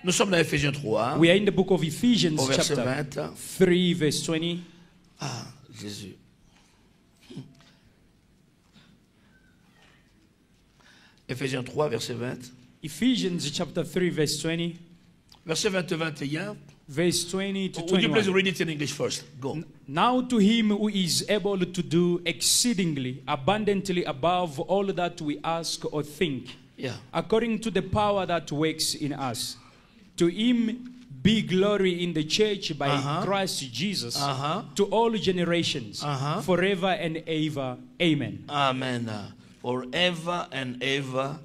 Nous sommes dans Ephésiens 3. We are in the book of Ephesians, Au verset chapter 20. 3, verse 20. Ah, Jésus. Ephésiens 3, verset 20. Ephesians, chapter 3, verse 20. Verset 20 21. Verse 20 to Would you please 21. read it in English first? Go. Now to him who is able to do exceedingly abundantly above all that we ask or think, Yeah. according to the power that works in us. To him be glory in the church by Christ Jesus to all generations, forever and ever. Amen. Amen. Forever and ever.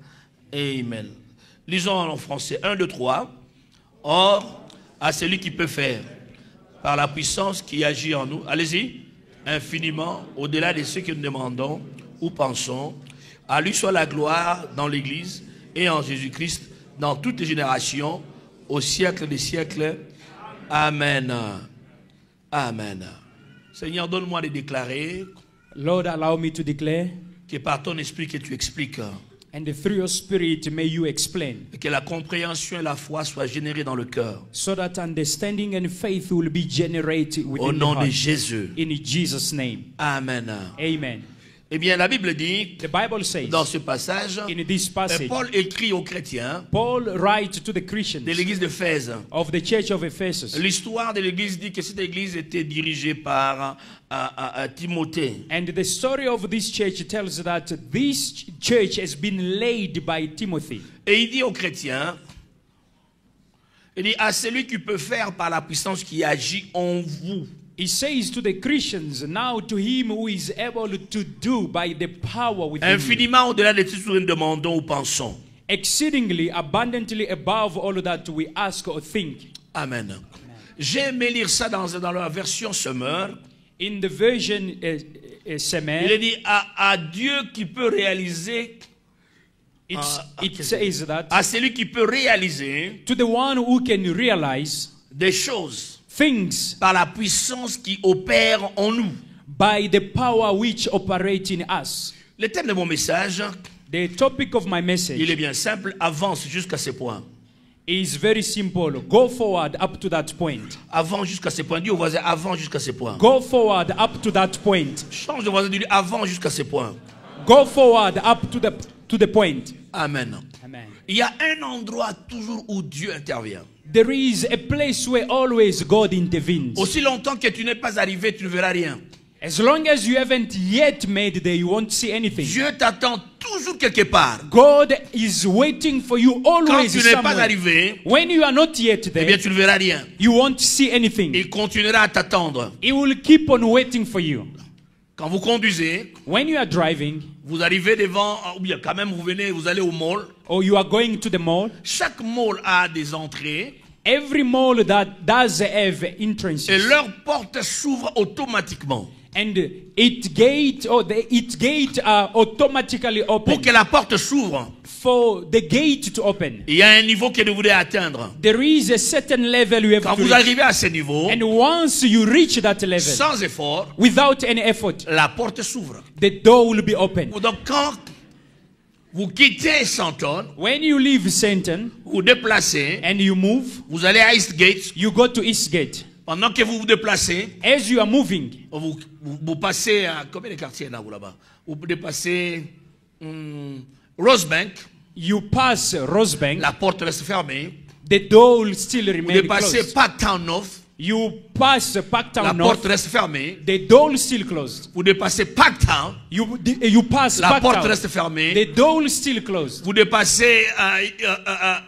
Amen. Lisons en français. 1, 2, 3. Or, à celui qui peut faire, par la puissance qui agit en nous, allez-y, infiniment, au-delà de ce que nous demandons ou pensons, à lui soit la gloire dans l'Église et en Jésus-Christ, dans toutes les générations, au siècle des siècles. Amen. Amen. Seigneur, donne-moi de déclarer Lord, allow me to declare, que par ton esprit que tu expliques, and through your spirit may you explain, et que la compréhension et la foi soient générées dans le cœur. so that understanding and faith will be generated Au within the nom de heart. Jésus. In Jesus' name. Amen. Amen. Eh bien, la Bible dit, The Bible says, dans ce passage, in this passage, Paul écrit aux chrétiens Paul writes to the Christians de l'église d'Éphèse. of the church of Ephesus. L'histoire de l'église dit que cette église était dirigée par Timothée. And the story of this church tells that this church has been led by Timothy. Et il dit aux chrétiens, il dit à celui qui peut faire par la puissance qui agit en vous. He says to the Christians, now to him who is able to do by the power within you, Infiniment au-delà de tout ce que nous demandons ou pensons. exceedingly abundantly above all that we ask or think. Amen. J'ai aimé lire ça dans la version Semeur. In the version Il est Semer, dit à Dieu qui peut réaliser, it says that à celui qui peut réaliser to the one who can realize des choses things par la puissance qui opère en nous. by the power which operate in us. Le thème de mon message, The topic of my il message est bien simple, avance jusqu'à ce point. is very simple. Go forward up to that point. Avance jusqu'à ce point. Dis au voisin, avance jusqu'à ce point. Go forward up to that point. Change de voisin, dis-lui, avance jusqu'à ce point. Go forward up to the point. Amen. Amen. Il y a un endroit toujours où Dieu intervient. There is a place where always God intervenes. Aussi longtemps que tu n'es pas arrivé, tu ne verras rien. As long as you haven't yet made there, you won't see anything. Dieu t'attend toujours quelque part. God is waiting for you Quand always tu n'es pas somewhere. arrivé, When you are not yet eh bien there, tu ne verras rien. you won't see anything. Il continuera à t'attendre. He will keep on waiting for you. Quand vous conduisez, When you are driving, vous arrivez devant, ou bien quand même vous allez au mall. or you are going to the mall, Chaque mall a des entrées every mall that does have entrances, et leurs portes s'ouvrent automatiquement. and it gate automatically Pour open. que la porte s'ouvre, For the gate to open, il y a un niveau que vous devez atteindre. there is a certain level you have Quand to vous reach. arrivez à ce niveau, And once you reach that level, sans effort, without any effort, la porte s'ouvre. the door will be open. Donc quand vous quittez Santon, When you leave Sainton vous déplacez, and you move, vous allez à Eastgate. you go to Eastgate. Pendant que vous vous déplacez, As you are moving, vous passez à combien de quartiers là-bas? Vous dépassez Rosebank, you pass Rosebank, la porte reste fermée. the door will still Vous remain dépassez closed. Parktown North, You pass la Parktown porte North, reste fermée. the door is still closed. Vous dépassez Parktown, You pass la porte Parktown, reste fermée. the door is still closed. Vous dépassez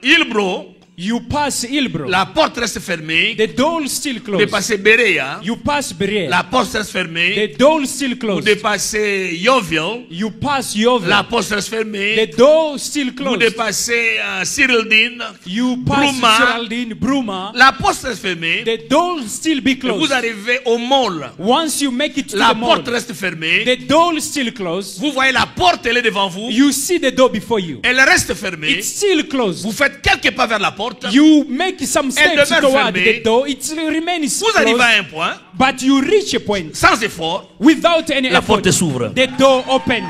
Hillbrow, You pass Hillbrow, la porte reste fermée. the door is still Vous closed. dépassez Berea, You pass Berea, la porte reste fermée. the door is still Vous closed. dépassez Yeovil, You pass Yeovil, la porte reste fermée. the door is still Vous closed. dépassez Cyrildine, You pass Bruma, Geraldine, Bruma, la porte reste fermée. the door will still be Et closed. vous arrivez au mall, Once you make it to la the mall, porte reste fermée. the door is still closed. Vous voyez la porte, elle est devant vous. You see the door before you. Elle reste fermée. It's still closed. Vous faites quelques pas vers la porte. You make some steps demeure toward fermée. the door. It remains Vous arrivez closed. à un point, But you reach a point sans effort, without any la effort. porte s'ouvre. The door opened.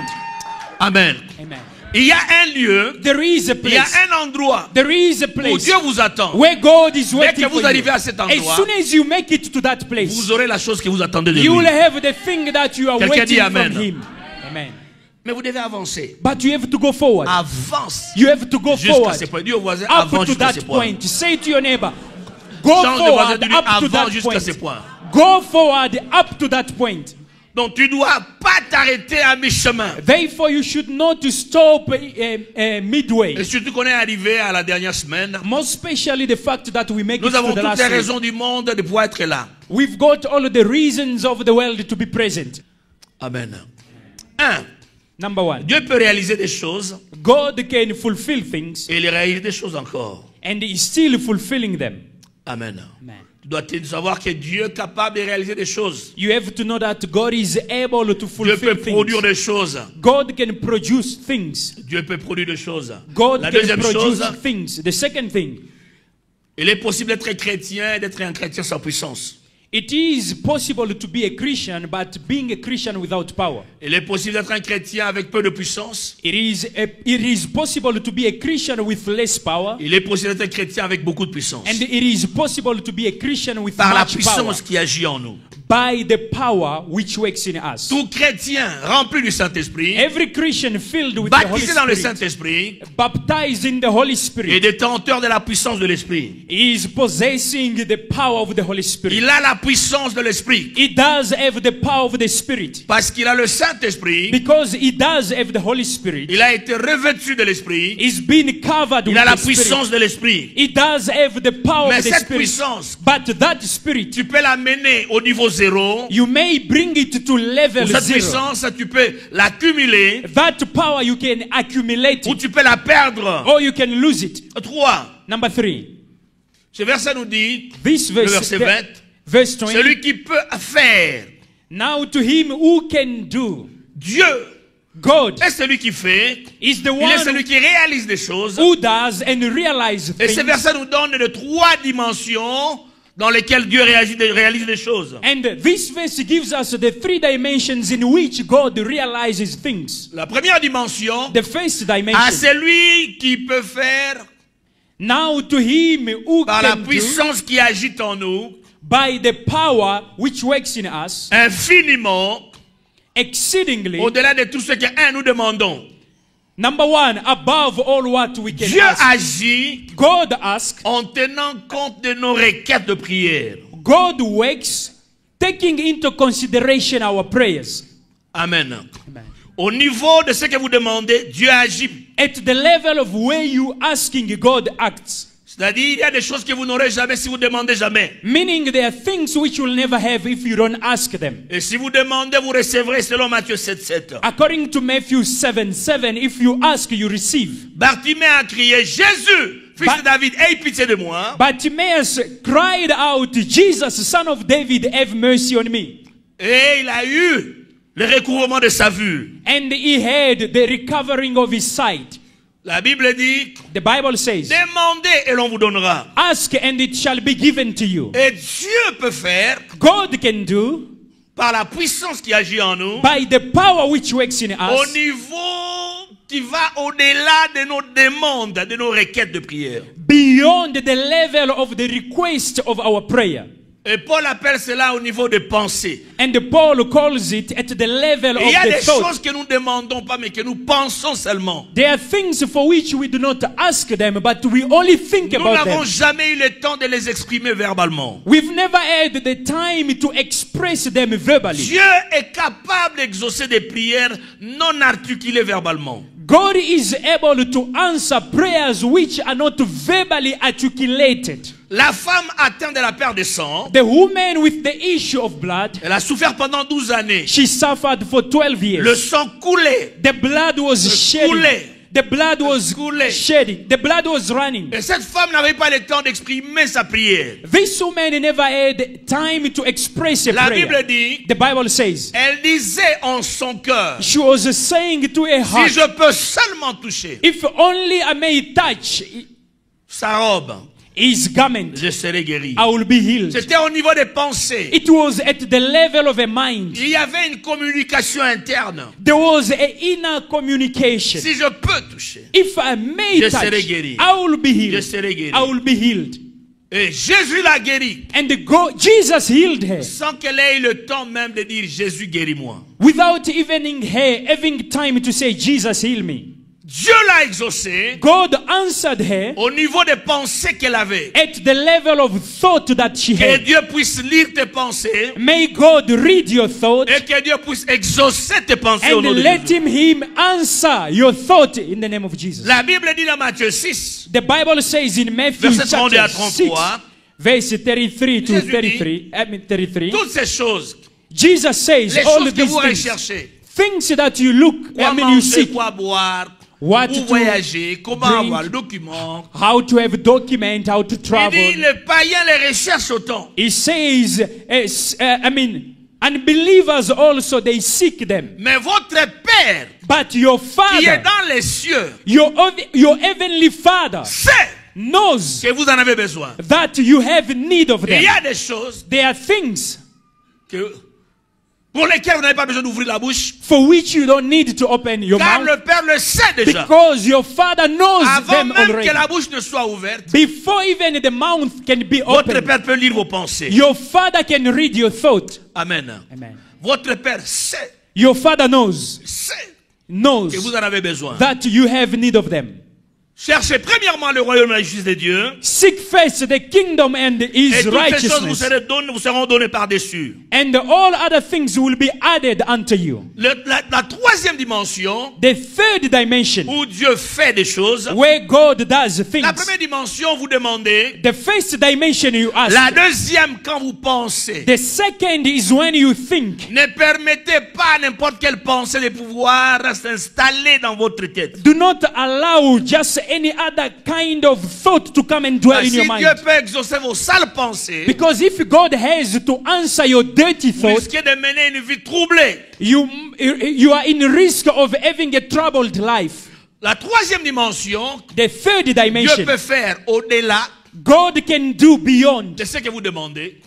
Amen. Amen. Il y a un lieu, there is a il y a place, un endroit there is a où place Dieu vous attend. where God is Dès waiting que vous for arrivez you. à cet As endroit, soon as you make it to that place, vous aurez la chose que vous attendez de you will lui. have the thing that you are Quelqu'un waiting dit from amen. Him. Amen. Mais vous devez avancer. But you have to go forward. Avance You have to go jusqu'à forward ces points. Dis au voisin, up avance to jusqu'à ces that points. point. Say to your neighbor, go Change de voisin, forward dis-lui, up to avance that jusqu'à ces point. points. Go forward up to that point. Donc tu ne dois pas t'arrêter à mi-chemin. Therefore, you should not stop midway. Et surtout qu'on est arrivé à la dernière semaine, Most especially the fact that we make nous it to avons the toutes last les week. raisons du monde de pouvoir être là. We've got all the reasons of the world to be present. Amen. 1. Number one, Dieu peut réaliser des choses God can fulfill things et il réalise des choses encore. and He's still fulfilling them. Amen. Amen. Tu dois savoir que Dieu est capable de réaliser des choses. You have to know that God is able to Dieu fulfill peut produire things. des choses. God can produce things. Dieu peut produire des choses. God La can deuxième chose, produce things. The second thing, il est possible d'être chrétien et d'être un chrétien sans puissance. it is possible to be a Christian, but being a Christian without power. Il est possible d'être un chrétien avec peu de puissance. It is possible to be a Christian with less power, Il est possible d'être un chrétien avec beaucoup de puissance. and it is possible to be a Christian with Par la much power puissance qui agit en nous. by the power which works in us. Tout chrétien rempli du Saint-Esprit, Every Christian filled with the Holy baptisé dans le Spirit, Saint-Esprit, baptized in the Holy est Spirit, détenteur de la puissance de l'Esprit. is possessing the power of the Holy Spirit. Il a la puissance de l'Esprit. He does have the power of the Spirit. Parce qu'il a le Saint-Esprit, Because he does have the Holy Spirit, il a été revêtu de l'Esprit, he's been covered il with a la the Spirit. puissance de l'Esprit. He does have the power Mais of the cette Spirit. puissance, But that Spirit, tu peux l'amener au niveau zéro. you may bring it to level Ou cette zero. puissance, tu peux l'accumuler. That power you can accumulate Ou it, tu peux la perdre. or you can lose it. 3. Number 3. Ce verset nous dit, This le verse, verset 20, verse 20. celui qui peut faire. Now to him who can do, Dieu God est celui qui fait. is the Il est one celui qui réalise des choses. who does and realize Et ce things. verset nous donne de 3 dimensions dans lesquelles Dieu réalise des choses. And this verse gives us the 3 dimensions in which God realizes things. La première dimension, The first à dimension. celui qui peut faire Now to him who par la can do, puissance qui agit en nous, by the power which works in us, infiniment, exceedingly, au-delà de tout ce que nous demandons. number 1, above all what we can Dieu ask. agit God asks, en tenant compte de nos requêtes de prière. God works, taking into consideration our prayers. Amen. Amen. Au niveau de ce que vous demandez, Dieu agit. At the level of where you asking, God acts. C'est-à-dire, il y a des choses que vous n'aurez jamais si vous demandez jamais. Meaning there are things which you'll never have if you don't ask them. Et si vous demandez, vous recevrez selon Matthieu 7:7. According to Matthew 7:7, if you ask, you receive. Bartimée a crié, Jésus, fils de David, aie pitié de moi. Bartimaeus cried out, Jesus, son of David, have mercy on me. Et il a eu le recouvrement de sa vue. And he had the recovering of his sight. La Bible dit, The Bible says, demandez et l'on vous donnera. ask and it shall be given to you. Et Dieu peut faire, God can do, par la puissance qui agit en nous, by the power which works in au us, niveau qui va au-delà de nos demandes, de nos requêtes de prière. beyond the level of the request of our prayer. Et Paul appelle cela au niveau des pensées. And Paul calls it at the level Et il y a of the des thought. choses que nous ne demandons pas, mais que nous pensons seulement. There are things for which we do not ask them, but we only think Nous about n'avons them. jamais eu le temps de les exprimer verbalement. We've never had the time to express them verbally. Dieu est capable d'exaucer des prières non articulées verbalement. God is able to answer prayers which are not verbally articulated. La femme atteinte de la perte de sang, The woman with the issue of blood, elle a souffert pendant 12 années. she suffered for 12 years. Le sang coulait. The blood was shedding. Coulait. The blood was Coulait. shedding. The blood was running. Et cette femme n'avait pas le temps d'exprimer sa prière. This woman never had time to express a La prayer. Bible dit, The Bible says, elle disait en son cœur, she was saying to her si heart, je peux seulement toucher if only I may touch sa robe, his garment, je serai guéri. I will be healed. C'était au niveau des pensées. It was at the level of a mind. Il y avait une communication interne. There was an inner communication. Si je peux toucher, If I may je touch, serai guéri. I will be Je healed. serai guéri. I will be healed. Et Jésus l'a guéri. And Jesus healed her Sans qu'elle ait eu le temps même de dire Jésus guéris-moi. without even her having time to say, Jesus heal me. Dieu l'a exaucé God answered her au niveau des pensées qu'elle avait. at the level of thought that she Que had. Dieu puisse lire tes pensées May God read your thought et que Dieu puisse exaucer tes pensées au and nom de let Jésus. him answer your thought in the name of Jesus. La Bible dit dans Matthieu 6, The Bible says in Matthew Verset 32 à chapter 6, 33, verse 33 to Jésus dit, 33, toutes ces choses, Jesus says les all choses que these vous things, recherchez, things that you look, quoi you manger, seek, quoi boire, what où to voyager, comment drink, avoir le document. how to have a document, how to Il travel. dit, les païens les recherchent autant. He says, unbelievers also, they seek them. Mais votre Père, But your qui est Father, dans les cieux, your heavenly Father, sait knows que vous en avez besoin. that you have need of Et il them. y a des choses There are things pour lesquelles vous n'avez pas besoin d'ouvrir la bouche, for which you don't need to open your car mouth, le Père le sait déjà. because your Father knows Avant them même already. que la bouche ne soit ouverte, Before even the mouth can be votre opened, Père peut lire vos pensées. your Father can read your thought. Amen. Amen. Votre Père sait Your Father knows que vous en avez besoin. that you have need of them. Cherchez premièrement le royaume et la justice de Dieu, Seek first the kingdom and et his toutes ces choses vous righteousness, seront données par-dessus. and all other things will be added unto you. La troisième dimension, The third dimension, où Dieu fait des choses. where God does things. La première dimension, vous demandez. The first dimension you ask. La deuxième, quand vous pensez. The second is when you think. Ne permettez pas à n'importe quelle pensée de pouvoir s'installer dans votre tête. Do not allow just any other kind of thought to come and dwell in Si your Dieu mind. peut exaucer vos sales pensées, Because if God has to answer your dirty vous thoughts, risquez de mener une vie troublée. you are in risk of having a troubled life. La troisième dimension, The third Dieu dimension, peut faire au-delà God can do beyond, de ce que vous demandez,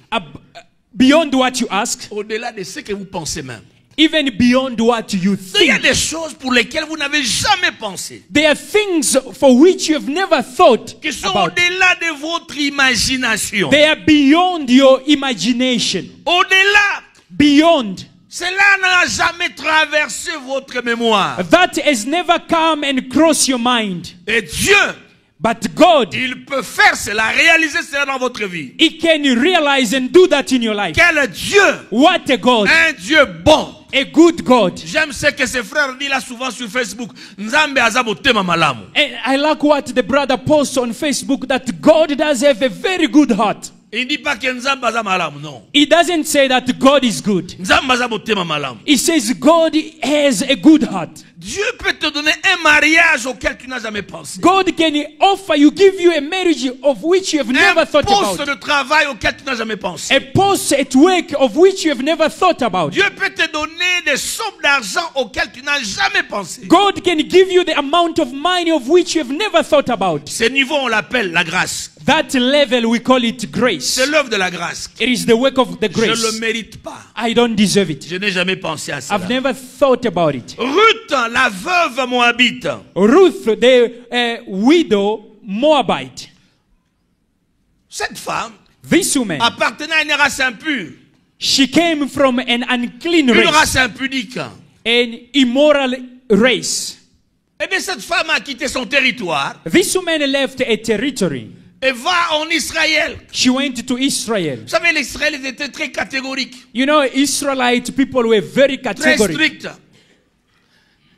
beyond what you ask, au-delà de ce que vous pensez même. even beyond what you Il y a think. des choses pour lesquelles vous n'avez jamais pensé, There are things for which you have never thought qui sont about. au-delà de votre imagination. They are beyond your imagination. Au-delà, Beyond. cela n'a jamais traversé votre mémoire. That has never come and crossed your mind. Et Dieu, But God, il peut faire cela, réaliser cela dans votre vie. He can realize and do that in your life. Quel Dieu! What a God. Un Dieu bon. A good God. J'aime ce que ses frères disent là souvent sur Facebook. Nzambe aza motema malamu. And I like what the brother posts on Facebook, that God does have a very good heart. Il ne dit pas que Nzambe aza malamu, non. He doesn't say that God is good. Nzambe aza motema malamu. He says God has a good heart. Dieu peut te donner un mariage auquel tu n'as jamais pensé. God can offer you, give you a marriage of which you have never thought Un poste about. de travail auquel tu n'as jamais pensé. A post at work of which you have never thought about. Dieu peut te donner des sommes d'argent auxquelles tu n'as jamais pensé. God can give you the amount of money of which you have never thought about. Ce niveau, on l'appelle la grâce. That level, we call it grace. C'est l'œuvre de la grâce. It is the work of the Je ne le grace. mérite pas. I don't deserve it. Je n'ai jamais pensé à cela. I've never thought about it. Ruth, la veuve moabite. Ruth, the widow Moabite. Cette femme This woman, appartenait à une race impure. she came from an unclean Une race, race impudique. an immoral race. Eh bien, cette femme a quitté son territoire This woman left a territory. et va en Israël. She went to Israel. Vous savez, les Israéliens étaient très catégoriques, You know, Israelite people were very très categorical. stricts.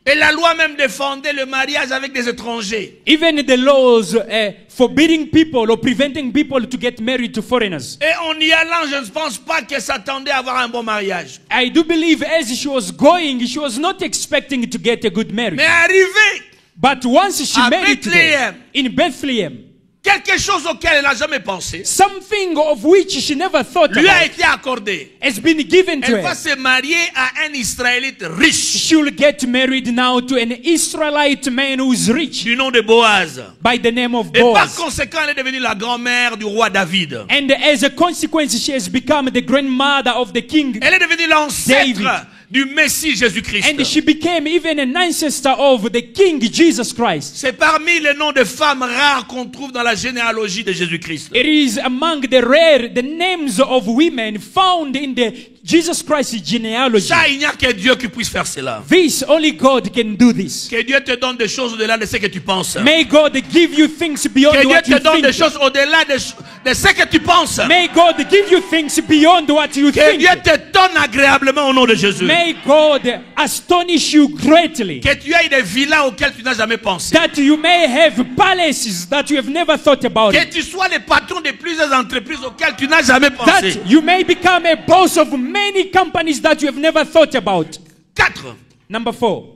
Et la loi même défendait le mariage avec des étrangers. Even the laws forbidding people or preventing people to get married to foreigners. Et en y allant, je ne pense pas qu'elle s'attendait à avoir un bon mariage. I do believe as she was going, she was not expecting to get a good marriage. Mais arrivée But once she à made it there, Bethlehem, in Bethlehem, quelque chose auquel elle n'a jamais pensé, something of which she never thought lui a about, été accordé. has been given to Elle va her. se marier à un Israélite riche She will get married now to an Israelite man who is rich du nom de Boaz. by the name of Et par Boaz. conséquent, elle est devenue la grand-mère du roi David. And as a consequence, she has become the grandmother of the king. Elle est devenue David. l'ancêtre du Messie Jésus-Christ. And she became even an ancestor of the King Jesus Christ. C'est parmi les noms de femmes rares qu'on trouve dans la généalogie de Jésus-Christ. It is among the names of women found in the Jesus Christ genealogy. Ça, il n'y a que Dieu qui puisse faire cela. This, only God can do this. Que Dieu te donne des choses au-delà de ce que tu penses. May God give you things beyond Que Dieu what you te donne des think. choses au-delà de ce que tu penses. May God give you things beyond what you Que think. Dieu te donne agréablement au nom de Jésus. May God astonish you greatly. Que tu aies des villas auxquelles tu n'as jamais pensé. That you may have palaces that you have never thought about. Que tu sois le patron de plusieurs entreprises auxquelles tu n'as jamais pensé. That you may become a boss of many companies that you have never thought about. 4. Number 4.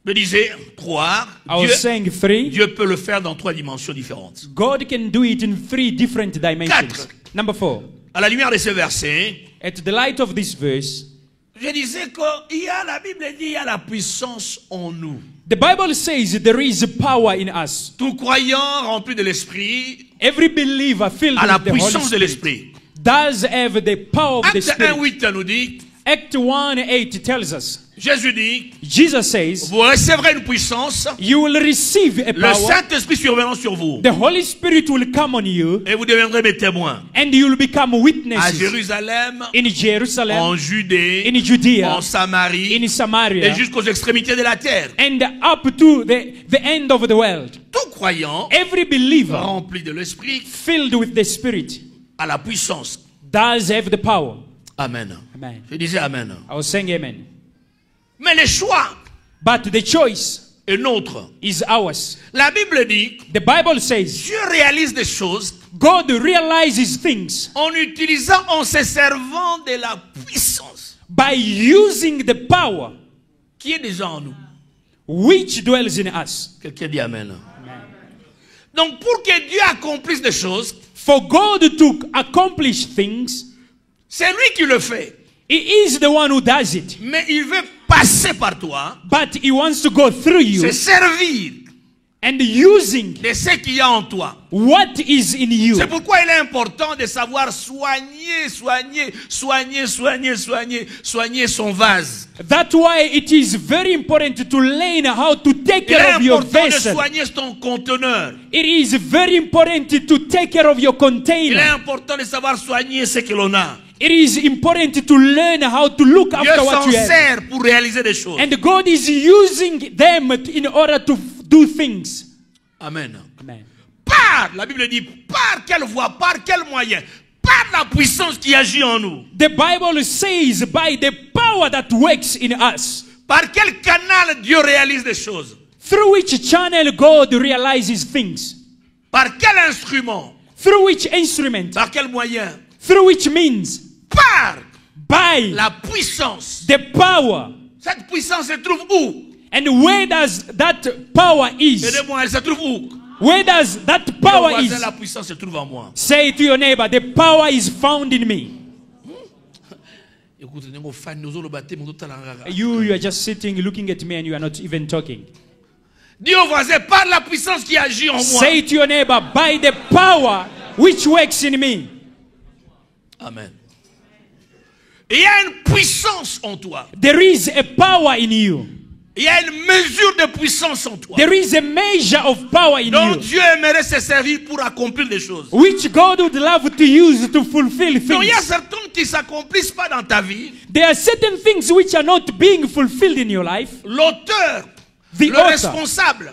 Je disais, croire, I was saying 3. Dieu peut le faire dans 3 dimensions différentes. God can do it in 3 different dimensions. 4. Number 4. À la lumière de ce verset, At the light of this verse, je disais que la Bible dit il y a la puissance en nous. the Bible says there is power in us. Tout croyant rempli de l'esprit Every believer filled a la with the Holy puissance de Spirit l'esprit. does have the power of the Acte Spirit. 1:8 nous dit, Act 1:8 tells us, Jésus dit, Jesus says, vous recevrez une puissance, you will receive a le power, Saint-Esprit survenant sur vous, the Holy Spirit will come on you, et vous deviendrez mes témoins. and you will become À witnesses Jérusalem, in Jerusalem, en Judée, in Judea, en Samarie, in et Samaria, jusqu'aux extrémités de la terre. and up to the end of the world. Tout croyant Every believer rempli de l'esprit filled with the Spirit a la puissance. does have the power. Amen. Amen. Je disais Amen. I was saying amen. Mais le choix But the choice est nôtre. is ours. La Bible dit, The Bible says Dieu réalise des choses God realizes things en utilisant, en se servant de la puissance by using the power qui est déjà en nous. which dwells in us. Quelqu'un dit Amen. Donc pour que Dieu accomplisse des choses, For God to accomplish things, c'est lui qui le fait. He is the one who does it. Mais il veut passer par toi, But He wants to go through you se servir and using de ce qu'il y a en toi. what is in you. C'est pourquoi il est important de savoir soigner son vase. That's why it is very important to learn how to take Il est care of your important de vessel. soigner ton conteneur. It is very important to take care of your Il est container. important de savoir soigner ce que l'on a. It is important to learn how to look Dieu after what s'en you have. sert pour réaliser des choses. And God is using them in order to do things. Amen. Amen. Par, la Bible dit, par quelle voie, par quel moyen? Par la puissance qui agit en nous. The Bible says by the power that works in us. Par quel canal Dieu réalise des choses? Through which channel God realizes things. Par quel instrument? Through which instrument. Par quel moyen? Through which means. Par By la puissance. the power. Cette puissance se trouve où? And where does that power is? Aidez-moi, elle se trouve où? Where does that Dis au power voisin, is? la puissance se trouve en moi. Say to your neighbor, the power is found in me. Écoute, nous fan nous le baptême, nous tout à You are just sitting looking at me and you are not even talking. Dis au voisin, par la puissance qui agit en moi. Say to your neighbor, by the power which works in me. Amen. Il y a une puissance en toi. There is a power in you. Il y a une mesure de puissance en toi. There is a measure of power in Donc you, Dieu aimerait se servir pour accomplir des choses. which God would love to use to fulfill Donc il y a things. certaines qui ne s'accomplissent pas dans ta vie. There are certain things which are not being fulfilled in your life. L'auteur, The le author, responsable,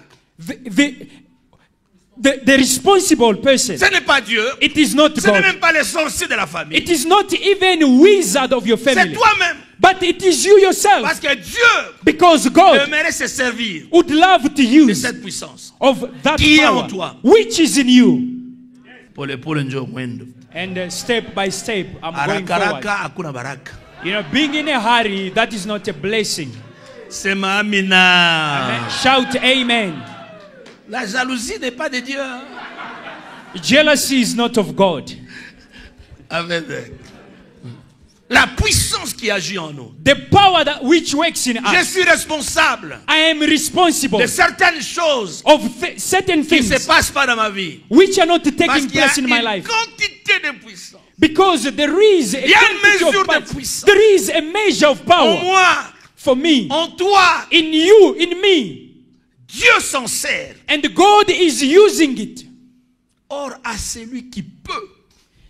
the responsible person, ce n'est pas Dieu. it is not Ce n'est God. même pas les sorciers de la famille. It is not even wizard of your C'est family, toi-même. but it is you yourself. Parce que Dieu Because God aimerait se servir would love to de use cette puissance. of that Qui est en power toi. which is in you. And step by step, I'm going forward. Arakaraka hakuna baraka. You know, being in a hurry, that is not a blessing. Sema amina. Shout amen. La jalousie n'est pas de Dieu. Hein? Jealousy is not of God. Amen. La puissance qui agit en nous. The power that which works in us. Je suis responsable. I am responsible de certaines choses of certain qui ne things se passent pas dans ma vie. which are not taking Parce qu'il y a place in my une life. quantité de puissance. Because there is a Il y a une quantity mesure of de power. puissance. There is a measure of En power moi, for me, en toi, in you, in me. Dieu s'en sert. And God is using it. Or, à celui qui peut,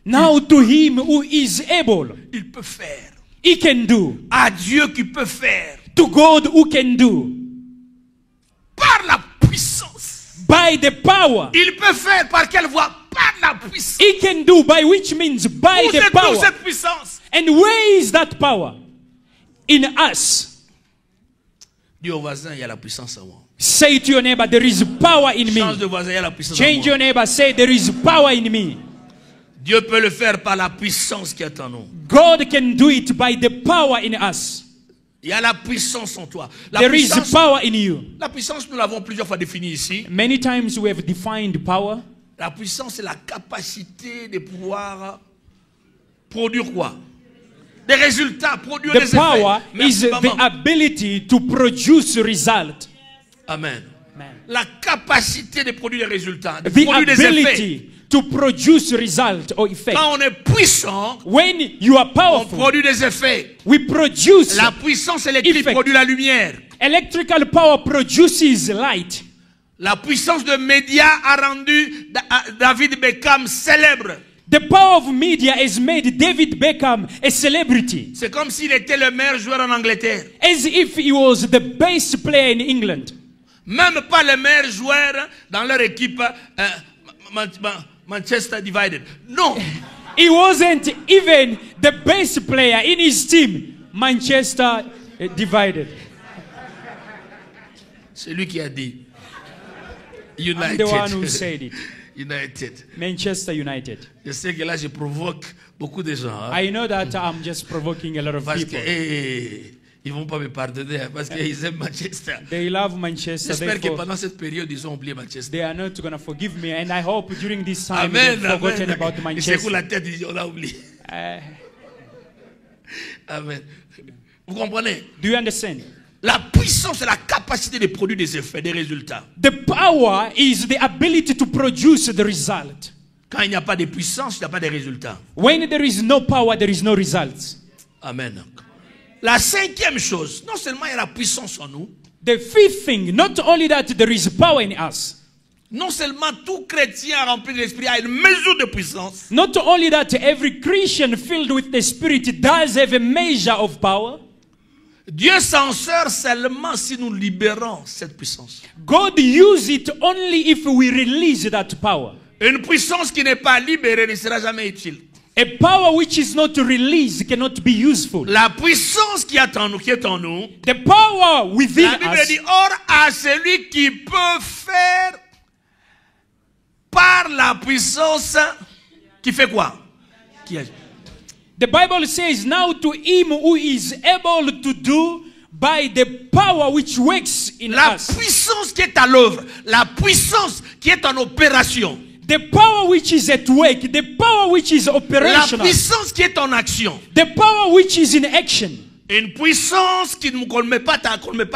Now to him who is able, il peut faire. he can do. À Dieu qui peut faire. To God who can do. Par la puissance. By the power. Il peut faire par quelle voie? Par la puissance. He can do, by which means by Où the se trouve power. cette puissance? And where is that power? In us. Dis au voisin, il y a la puissance en moi. Say to your neighbor, there is power in Change me. de voisin, il y a la puissance en Change moi. your neighbor, say there is power in me. Dieu peut le faire par la puissance qui est en nous. God can do it by the power in us. Il y a la puissance en toi. There is power in you. La puissance, nous l'avons plusieurs fois définie ici. Many times we have defined power. La puissance, c'est la capacité de pouvoir produire quoi? Des résultats, produire The des power effets. Merci, is maman. the ability to produce result. Amen. Amen. La capacité de produire des résultats, de The produire des effets. ability to produce result or effect. Quand on est puissant, When you are on powerful, produit des effets. we produce. La puissance électrique Effect. produit la lumière. Electrical power produces light. La puissance de médias a rendu David Beckham célèbre. The power of media has made David Beckham a celebrity. C'est comme s'il était le meilleur joueur en Angleterre. As if he was the best player in England. Même pas le meilleur joueur dans leur équipe Manchester Divided. Non. He wasn't even the best player in his team, Manchester Divided. C'est lui qui a dit. I'm the one who United. said it. United. Manchester United. Je sais que là, je provoque beaucoup de gens. Hein, I know that I'm just provoking a lot of parce que people. ils vont pas me pardonner hein, parce qu'ils aiment Manchester. They love Manchester. J'espère que Therefore, pendant cette période, ils ont oublié Manchester. they are not going to forgive me. And I hope during this time Amen. they've forgotten about Ils secouent Manchester. la tête, ils disent on l'a oublié. Amen. Vous comprenez? Do you understand? La puissance, c'est la capacité de produire des effets, des résultats. The power is the ability to produce the result. Quand il n'y a pas de puissance, il n'y a pas de résultats. When there is no power, there is no results. Amen. La cinquième chose, non seulement il y a la puissance en nous, The fifth thing, not only that there is power in us, non seulement tout chrétien rempli de l'esprit a une mesure de puissance, not only that every Christian filled with the Spirit does have a measure of power, Dieu s'en sert seulement si nous libérons cette puissance. God uses it only if we release that power. Une puissance qui n'est pas libérée ne sera jamais utile. A power which is not released cannot be useful. La puissance qui est en nous, The power within la Bible us, dit, or à celui qui peut faire par la puissance qui fait quoi? Qui agit. the Bible says, now to him who is able to do by the power which works in La us. puissance qui est à l'œuvre, la puissance qui est en opération, The power which is at work, the power which is la operational, puissance qui est en action. the power which is in action, Une puissance qu'on ne met pas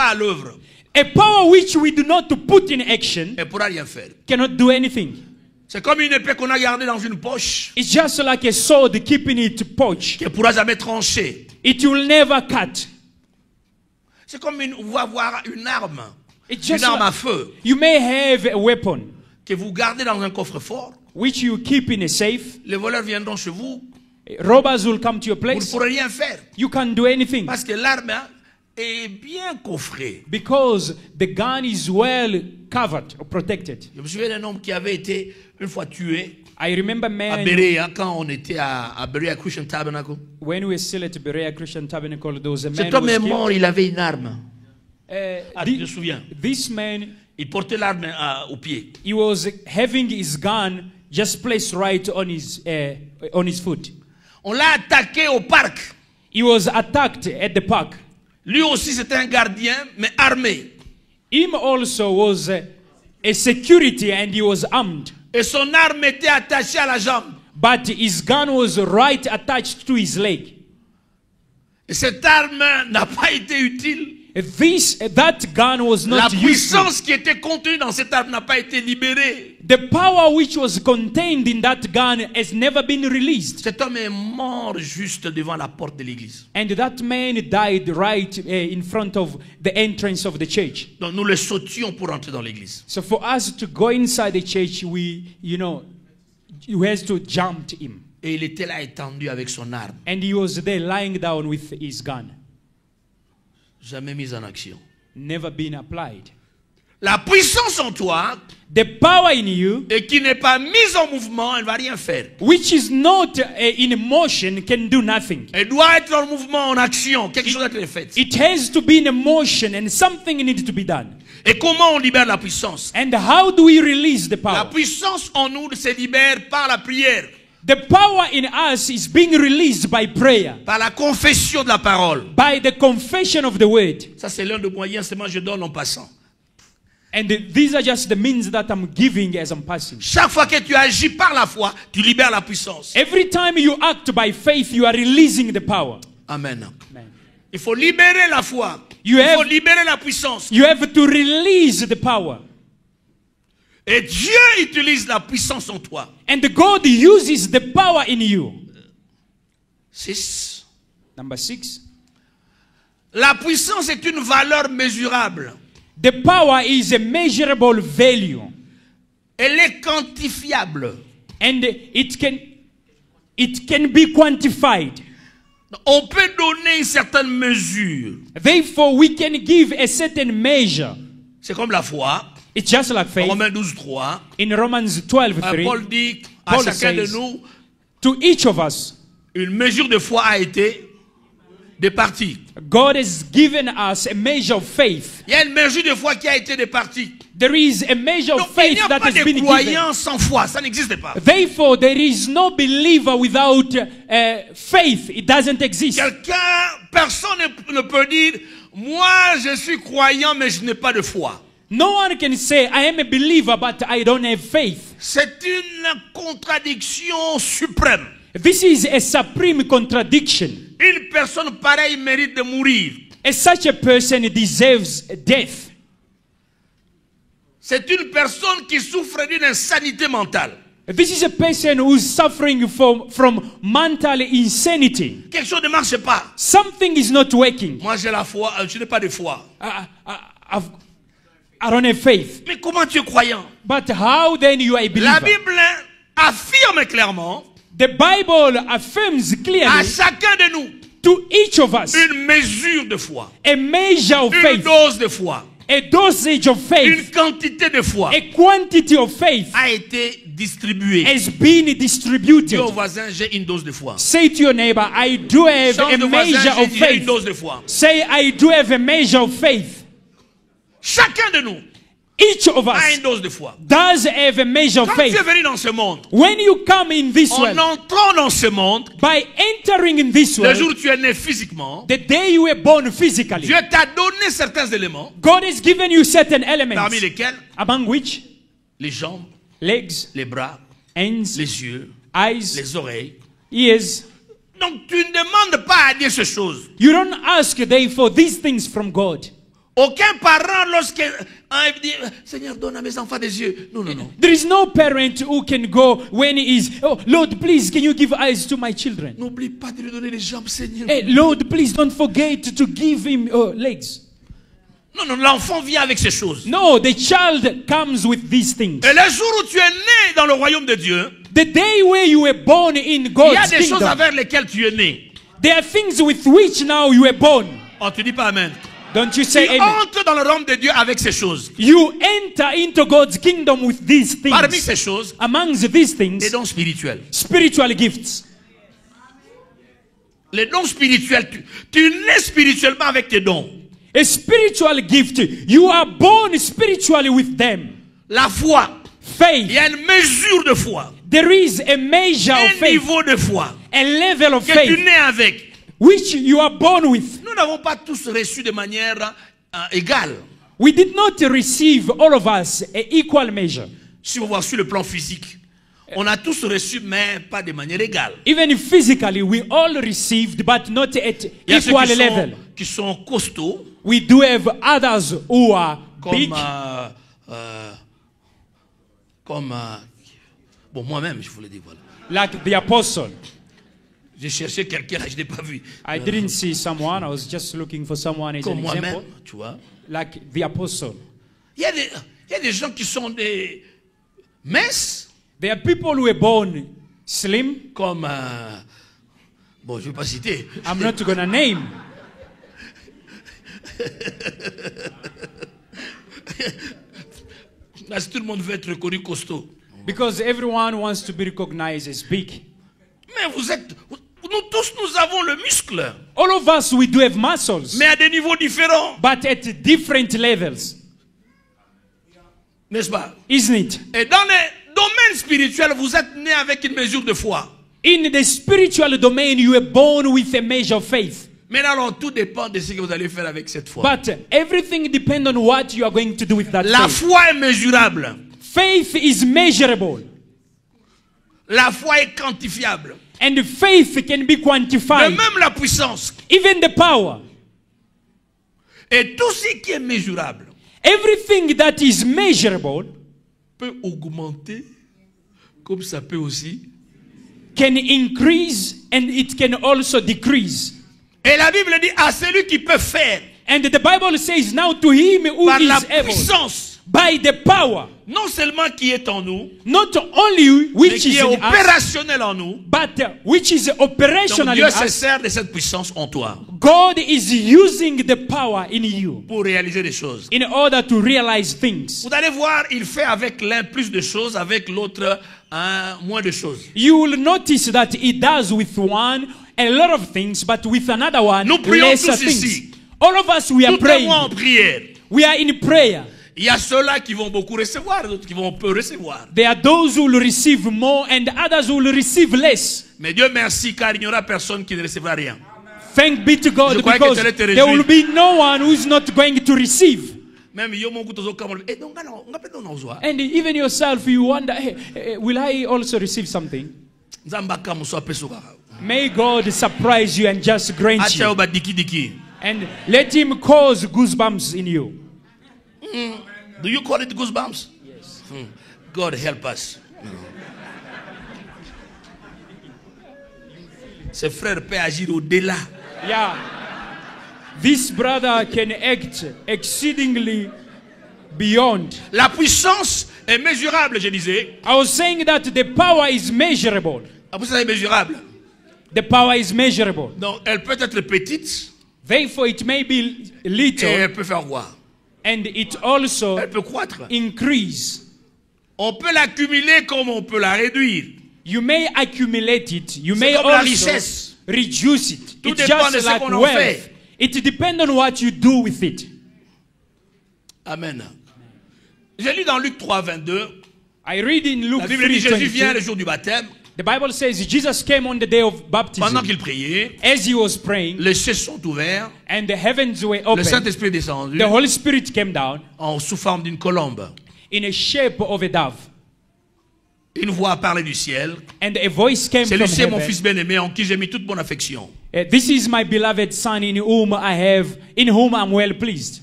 à l'œuvre, a power which we do not put in action, elle ne pourra rien faire. cannot do anything. C'est comme une épée qu'on a gardée dans une poche, It's just like a sword keeping it pouch. qui ne pourra jamais trancher. It will never cut. C'est comme vous avoir une arme, It's une just arme like, à feu, you may have a weapon que vous gardez dans un coffre-fort. which you keep in a safe. Les voleurs viendront chez vous, Robbers will come to your vous ne place. pourrez rien faire. You can't do anything Parce que l'arme est bien coffrée. because the gun is well covered or protected. Je me souviens d'un homme qui avait été une fois tué I remember à man Berea, quand on était à Berea Christian Tabernacle. when we were still at Berea Christian Tabernacle, there was a man Cet who homme was est killed. mort, il avait une arme. Ah, tu te Thi- souviens? This man, Il portait l'arme au pied. he was having his gun just placed right on his foot. On l'a attaqué au parc. He was attacked at the park. Lui aussi, c'était un gardien, mais armé. Him also was a security and he was armed. Et son arme était attachée à la jambe. But his gun was right attached to his leg. Et cette arme n'a pas été utile. That gun was not La puissance qui était contenue dans cette arme n'a pas été libérée. The power which was contained in that gun has never been released. Cet homme est mort juste devant la porte de l'église. And that man died right in front of the entrance of the church. Donc nous le sautions pour entrer dans l'église. So for us to go inside the church, we has to jump him. Et il était là étendu avec son arme. And he was there lying down with his gun. Jamais mise en action. Never been applied. La puissance en toi, the power in you, et qui n'est pas mise en mouvement, elle ne va rien faire. Which is not in motion, can do nothing. Elle doit être en mouvement, en action. Quelque chose doit être fait. It has to be in motion and something needs to be done. Et comment on libère la puissance? And how do we release the power? La puissance en nous se libère par la prière. The power in us is being released by prayer. Par la confession de la parole. By the confession of the word. Ça c'est l'un des moyens, seulement je donne en passant. And these are just the means that I'm giving as I'm passing. Chaque fois que tu agis par la foi, tu libères la puissance. Every time you act by faith, you are releasing the power. Amen. Amen. Il faut libérer la foi. Il faut libérer la puissance. You have to release the power. Et Dieu utilise la puissance en toi. And God uses the power in you. 6. Number 6. La puissance est une valeur mesurable. The power is a measurable value. Elle est quantifiable. And it can be quantified. On peut donner une certaine mesure. Therefore, we can give a certain measure. C'est comme la foi. It's just like faith. Romains 12:3. In Romans 12:3, Paul dit à chacun de nous, to each of us, une mesure de foi a été départie. God has given us a measure of faith. Il y a une mesure de foi qui a été départie. There is a measure of faith that has been given. Il n'y a pas de croyant sans foi, ça n'existe pas. Therefore, there is no believer without faith. It doesn't exist. Personne ne peut dire, moi je suis croyant mais je n'ai pas de foi. No one can say, I am a believer but I don't have faith. C'est une contradiction suprême. This is a supreme contradiction. Une personne pareille mérite de mourir. Such a person deserves death. C'est une personne qui souffre d'une insanité mentale. This is a person who is suffering from mental insanity. Quelque chose ne marche pas. Something is not working. Moi j'ai la foi, je n'ai pas de foi. I don't have faith. Mais comment tu es croyant? But how then you are a believer? La Bible affirme clairement. The Bible affirms clearly. À chacun de nous. To each of us. Une mesure de foi. A measure of faith. Une dose de foi. A dosage of faith. Une quantité de foi. A quantity of faith. A été distribuée. Has been distributed. Dis au voisin, j'ai une dose de foi. Say to your neighbor, I do have a measure of faith. Une dose de foi. Say, I do have a measure of faith. Chacun de nous. Each of us a une dose de foi. Does have a measure of faith. Quand tu es venu dans ce monde, when you come in this world, en entrant dans ce monde, by entering in this world, le jour où tu es né physiquement, the day you were born physically, Dieu t'a donné certains éléments. God has given you certain elements. Parmi lesquels, among which, les jambes, legs, les bras, hands, les yeux, eyes, les oreilles, ears. Donc tu ne demandes pas à Dieu ces choses. You don't ask therefore these things from God. Aucun parent lorsqu'il dit Seigneur donne à mes enfants des yeux. Non, non, non. There is no parent who can go when he is, oh Lord, please can you give eyes to my children? N'oublie pas de lui donner les jambes, Seigneur. Hey, Lord, please don't forget to give him legs. Non, non, l'enfant vient avec ces choses. No, the child comes with these things. Et le jour où tu es né dans le royaume de Dieu, the day where you were born in God's il y a des kingdom, choses avec lesquelles tu es né. There are things with which now you were born. Oh, tu dis pas amen. Don't you say tu amen? entres dans le royaume de Dieu avec ces choses. You enter into God's kingdom with these things. Parmi ces choses, amongst these things, les dons spirituels. Spiritual gifts. Les dons spirituels, tu nais spirituellement avec tes dons. A spiritual gift, you are born spiritually with them. La foi. Faith. Il y a une mesure de foi. There is a measure of faith. Un niveau de foi. A level of que faith. Tu nais avec. Which you are born with. Nous n'avons pas tous reçu de manière égale. We did not receive, all of us, an equal measure. Si on voit sur le plan physique, on a tous reçu, mais pas de manière égale. Even physically, we all received, but not at Il y a equal ceux level. qui sont costauds, We do have others who are big. Bon, moi-même, je voulais dire, voilà. Like the apostle. J'ai cherché quelqu'un, je n'ai pas vu. I didn't see someone. I was just looking for someone as an Comme moi-même, example. tu vois. Like the apostle. Il y a des gens qui sont des minces. There are people who were born slim. Comme, bon, je ne vais pas citer. I'm not going to name. Là, tout le monde veut être reconnu costaud. Because everyone wants to be recognized as big. Mais nous tous, nous avons le muscle. All of us, we do have muscles. Mais à des niveaux différents. But at different levels. N'est-ce pas? Isn't it? Et dans les domaines spirituels, vous êtes né avec une mesure de foi. In the spiritual domain, you were born with a measure of faith. Mais alors, tout dépend de ce que vous allez faire avec cette foi. But everything depends on what you are going to do with that La faith. foi est mesurable. Faith is measurable. La foi est quantifiable. And faith can be De quantified. même la puissance. Even the power. Et tout ce qui est mesurable Everything that is measurable peut augmenter, comme ça peut aussi. can increase and it can also decrease. Et la Bible dit à celui qui peut faire And the Bible says now to him who par la is able, puissance, by the power, non seulement qui est en nous, not only mais which qui is est in us, opérationnel en nous. but which is Donc operational Dieu in se us. sert de cette puissance en toi God is using the power in you pour réaliser des choses. in order to realize things. Vous allez voir, il fait avec l'un plus de choses, avec l'autre moins de choses. You will notice that he does with one a lot of things, but with another one Nous prions lesser tous things. ici. All of us, we are Tout le praying. monde en prière. We are in prayer. Il y a ceux-là qui vont beaucoup recevoir, d'autres qui vont peu recevoir. There are those who will receive more and others who will receive less. Mais Dieu merci, car il n'y aura personne qui ne recevra rien. Thank be to God, Je croyais que because tu allais te there will réjouir. be no one who is not going to receive. Même yo mon kutozo kamol. Eh donc on appelle non ozwa. And even yourself, you wonder, hey, will I also receive something? Nzamba kamuso apesoka. May God surprise you and just grant Acha you. oba diki diki. And let him cause goosebumps in you. Do you call it goosebumps? Yes. God help us. Ce frère peut agir au-delà. Yeah. This brother can act exceedingly beyond. La puissance est mesurable, je disais. I was saying that the power is measurable. La puissance est mesurable. The power is measurable. Donc elle peut être petite Therefore, it may be et little elle peut faire quoi? and it also Elle peut croître. increase. On peut l'accumuler comme on peut la réduire. You may accumulate it. You may comme la also richesse. reduce it. Tout It's dépend de just ce like qu'on en wealth. fait. It depends on what you do with it. Amen. J'ai lu dans Luc 3, 22. I read in Luke La Bible dit Jésus vient le 3:22. jour du baptême. The Bible says Jesus came on the day of baptism. Pendant qu'il priait, As he was praying, les cieux sont ouverts. and the heavens were Le opened, Saint-Esprit est descendu the Holy Spirit came down sous forme d'une colombe. in a shape of a dove. Une voix a parlé du ciel. And a voice came from Celui-ci est mon heaven. fils bien-aimé en qui j'ai mis toute mon affection. This is my beloved son in whom I'm well pleased.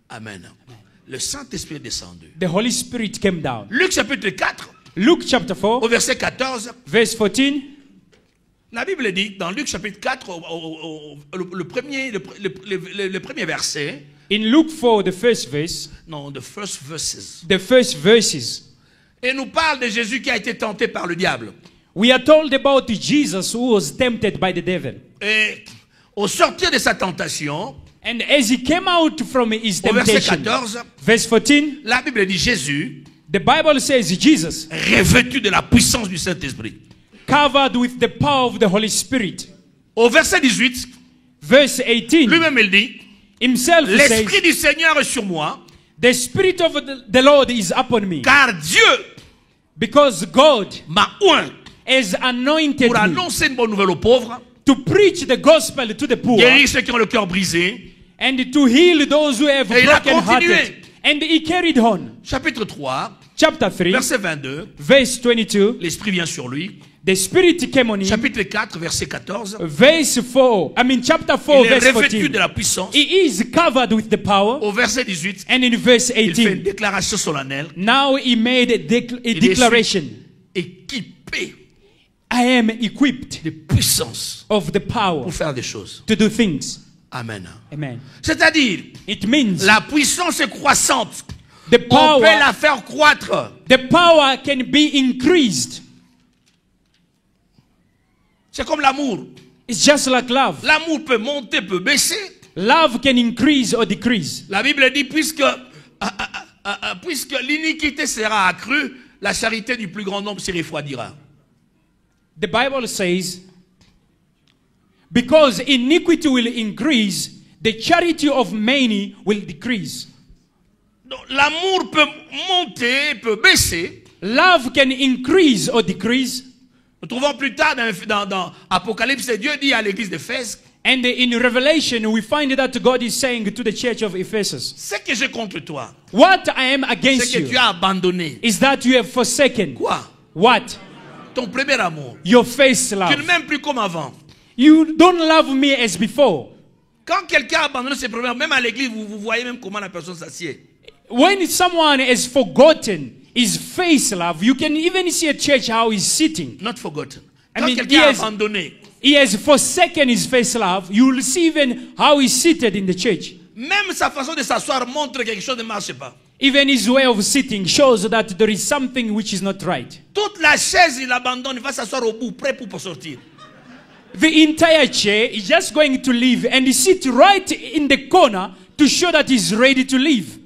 Amen. Le Saint-Esprit est descendu. The Holy Spirit came down. Luc chapitre 4, Luke chapter 4, au verset 14, verse 14. la Bible dit, dans Luc chapitre 4, le premier verset, In Luke 4, the first verse, non, the first verses, the first verses, et nous parle de Jésus qui a été tenté par le diable. we are told about Jesus who was tempted by the devil. Et au sortir de sa tentation, And as he came out from his au verset temptation, 14, verse 14, la Bible dit Jésus, the Bible says Jesus, revêtu de la puissance du Saint-Esprit. covered with the power of the Holy Spirit. Au verset 18, Verse 18, lui-même il dit, himself l'Esprit says, du Seigneur est sur moi, the Spirit of the Lord is upon me, car Dieu because God m'a oint has anointed pour me annoncer une bonne nouvelle aux pauvres, to preach the gospel to the poor, guérir ceux qui ont le cœur brisé, And to heal those who have Et il a broken continué. hearted. And he carried on. Chapitre 3, Chapter 3, verset 22. verse 22. L'Esprit vient sur lui. The Spirit came on him. Chapitre 4, verset 14. Chapter 4, Il est verse revêtu 14. de la puissance. He is covered with the power. Au verset 18, And in verse il fait une 18, déclaration solennelle. now he made a declaration. Équipé I am equipped de puissance of the power pour faire des choses. to do things. Amen. Amen. C'est-à-dire, It means la puissance est croissante. the On peut power, la faire croître. the power can be increased. C'est comme l'amour. It's just like love. L'amour peut monter, peut baisser. Love can increase or decrease. La Bible dit, puisque l'iniquité sera accrue, la charité du plus grand nombre se refroidira. The Bible says, because iniquity will increase, the charity of many will decrease. Donc, l'amour peut monter, peut baisser. Love can increase or decrease. Nous trouvons plus tard dans Apocalypse, Dieu dit à l'église d'Éphèse, And in Revelation, we find that God is saying to the church of Ephesus, ce que j'ai contre toi, what I am c'est against que tu you as abandonné. is that you have forsaken. Quoi? What? Ton premier amour. Your first Tu ne love. m'aimes plus comme avant. You don't love me as before. Quand quelqu'un a abandonné ses premiers amours, même à l'église, vous voyez même comment la personne s'assied. When someone has forgotten his face love, you can even see at church how he's sitting. Not forgotten. I Quand mean, quelqu'un a yes. abandonné, He has forsaken his face love. You will see even how he's seated in the church. même sa façon de s'asseoir montre que quelque chose ne marche pas. Even his way of sitting shows that there is something which is not right. Toute la chaise, il abandonne, il va s'asseoir au bout, prêt pour sortir. The entire chair is just going to leave and he sits right in the corner to show that he's ready to leave.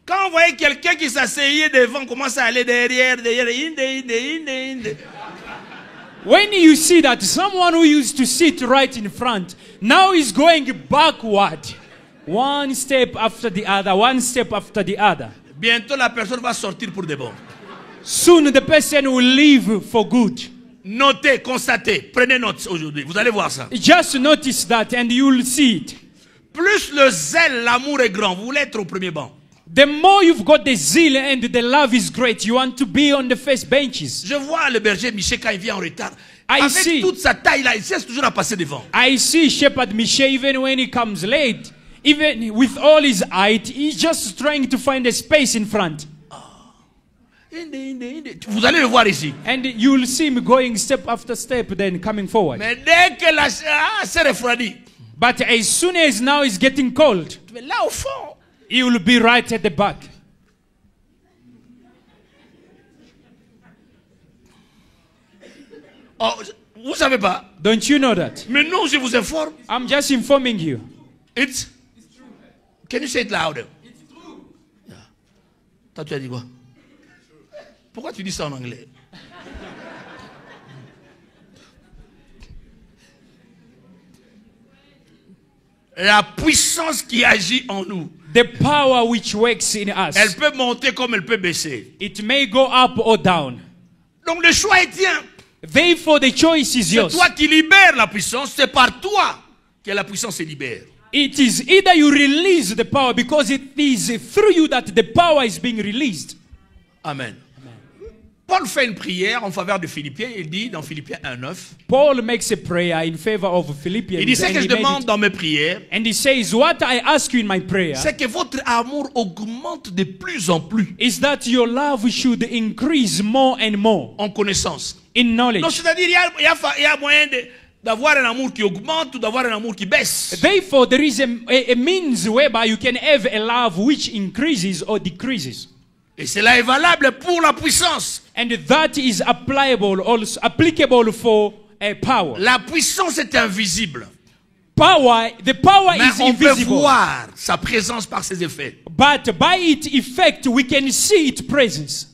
Quand vous voyez quelqu'un qui s'asseyait devant, commence à aller derrière, inde. When you see that someone who used to sit right in front, now is going backward. One step after the other, one step after the other. Bientôt la personne va sortir pour de bon. Soon the person will leave for good. Notez, constatez, prenez note aujourd'hui. Vous allez voir ça. Just notice that and you will see it. Plus le zèle, l'amour est grand. Vous voulez être au premier banc. The more you've got the zeal and the love is great, you want to be on the first benches. Je vois le berger Michel quand il vient en retard. I Avec see. toute sa taille là, il cesse toujours à passer devant. I see Shepherd Michel even when he comes late, even with all his height, he's just trying to find a space in front. Vous allez le voir ici. And you will see him going step after step, then coming forward. Mais dès que la s'est refroidi, But as soon as now it's getting cold, mais là au fond, he will be right at the back. oh, vous savez pas. Don't you know that? Mais non, je vous informe. I'm just informing you. It's. Can you say it louder? It's true. Yeah. Toi, tu as dit quoi? Pourquoi tu dis ça en anglais? La puissance qui agit en nous, The power which works in us, elle peut monter comme elle peut baisser. it may go up or down. Donc le choix est tien. Therefore, the choice is C'est yours. toi qui libères la puissance, c'est par toi que la puissance se libère. It is either you release the power because it is through you that the power is being released. Amen. Paul fait une prière en faveur de Philippiens. Il dit dans Philippiens 1:9. Paul makes a prayer in favor of Philippians. Il dit ce and que je he made demande it- dans mes prières, and he says, what I ask you in my prayer c'est que votre amour augmente de plus en plus is that your love should increase more and more en connaissance. in Donc knowledge. c'est-à-dire il y a moyen d'avoir un amour qui augmente ou d'avoir un amour qui baisse. Therefore, there is a means whereby you can have a love which increases or decreases. Et cela est valable pour la puissance. And that is applicable for a power. La puissance est invisible. The power Mais is on peut invisible. voir sa présence par ses effets. But by its effect, we can see its presence.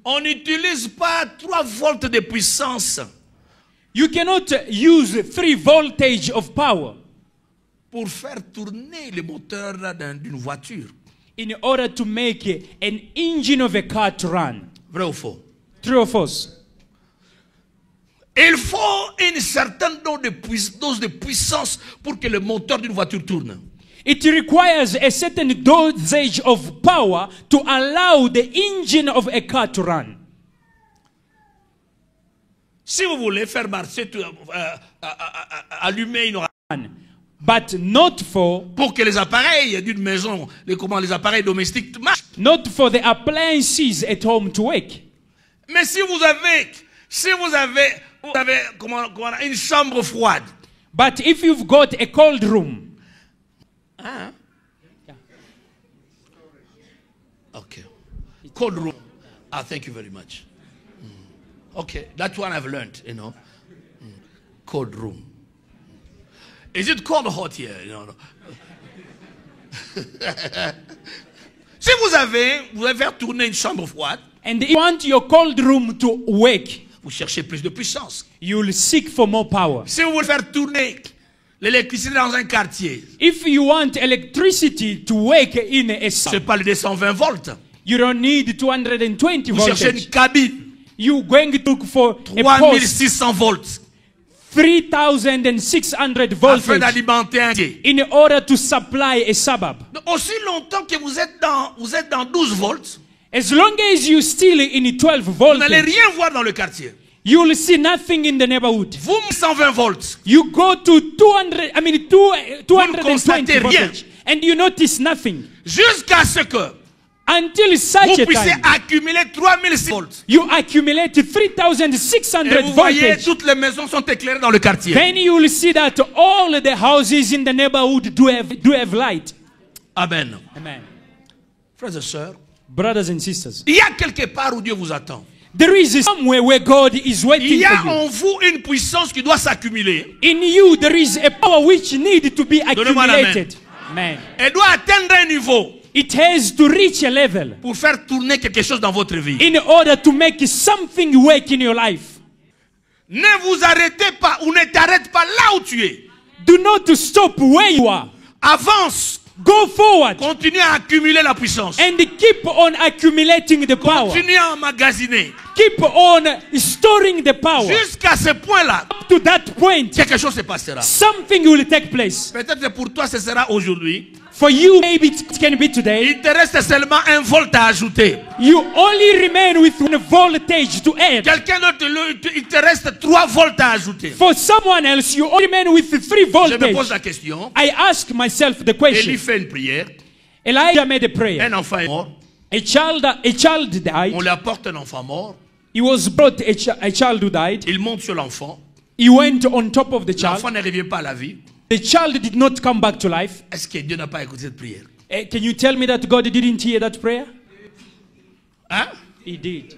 On n'utilise pas 3 volts de puissance You cannot use 3 voltage of power pour faire tourner le moteur d'une voiture. in order to make an engine of a car to run. Vrai ou faux? True or false? Il faut une certaine dose de puissance pour que le moteur d'une voiture tourne. It requires a certain dosage of power to allow the engine of a car to run. Si vous voulez faire marcher, allumer une radio, but not for pour que les appareils d'une maison, les appareils domestiques marchent. Not for the appliances at home to work. Mais si vous avez une chambre froide. But if you've got a cold room. Yeah. Okay. Cold room. Thank you very much. Okay, that one I've learned, you know. Cold room. Is it cold or hot here? You know? Si vous allez faire tourner une chambre froide. And if you want your cold room to work, vous cherchez plus de puissance. You will seek for more power. Si vous voulez faire tourner l'électricité dans un quartier. If you want electricity to work in a c'est pas le 220 volts. You don't need 220 volts. Vous cherchez une cabine. You going to look for 3600 volts. 3,600 volts. Afin d'alimenter un quartier. In order to supply a suburb. Aussi longtemps que vous êtes dans 12 volts. As long as you still in 12 volts. Vous n'allez rien voir dans le quartier. You will see nothing in the neighborhood. Vous 120 volts. You go to 220 volts. And you notice nothing. Jusqu'à ce que until such vous a puissiez time, accumuler 3600 volts. You accumulate 3,600 volts. Vous voyez, voltage. toutes les maisons sont éclairées dans le quartier. Then you will see that all the houses in the neighborhood do have light. Amen. Amen. Frères et sœurs, brothers and sisters, il y a quelque part où Dieu vous attend. There is somewhere where God is waiting il y a for you. en vous une puissance qui doit s'accumuler. In you there is a power which need to be accumulated. Amen. Elle doit atteindre un niveau. It has to reach a level. Pour faire tourner quelque chose dans votre vie. In order to make something work in your life. Ne vous arrêtez pas ou ne t'arrête pas là où tu es. Do not stop where you are. Avance. Go forward. Continue à accumuler la puissance. And keep on accumulating the power. Continue à emmagasiner. Keep on storing the power. Jusqu'à ce point-là. Up to that point. Quelque chose se passera. Something will take place. Peut-être pour toi ce sera aujourd'hui. For you, maybe it can be today. Il te reste seulement un volt à ajouter. You only remain with one voltage to add. Quelqu'un d'autre, il te reste 3 volts à ajouter. For someone else, you only remain with 3 voltage. Je me pose la question. I ask myself the question. Élie fait une prière. Elijah made a prayer. Un enfant est mort. A child died. On lui apporte un enfant mort. He was brought a child who died. Il monte sur l'enfant. He went on top of the child. L'enfant ne revient pas à la vie. The child did not come back to life. Est-ce que Dieu n'a pas écouté cette prière? Can you tell me that God didn't hear that prayer? Hein? He did.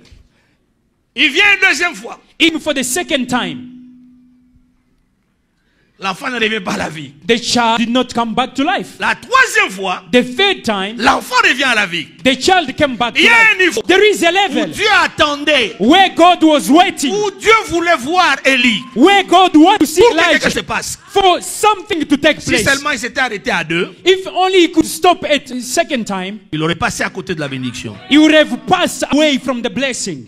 Il vient une deuxième fois. Even for the second time. L'enfant ne revient pas à la vie. The child did not come back to life. La troisième fois, the third time, l'enfant revient à la vie. The child came back to Il y a life. un niveau there is a level où Dieu attendait, where God was waiting, où Dieu voulait voir Élie, where God wanted to see pour que quelque Elijah, chose se passe. for something to take place. Si seulement il s'était arrêté à 2, if only he could stop at the second time, il aurait passé à côté de la bénédiction. He would have passed away from the blessing.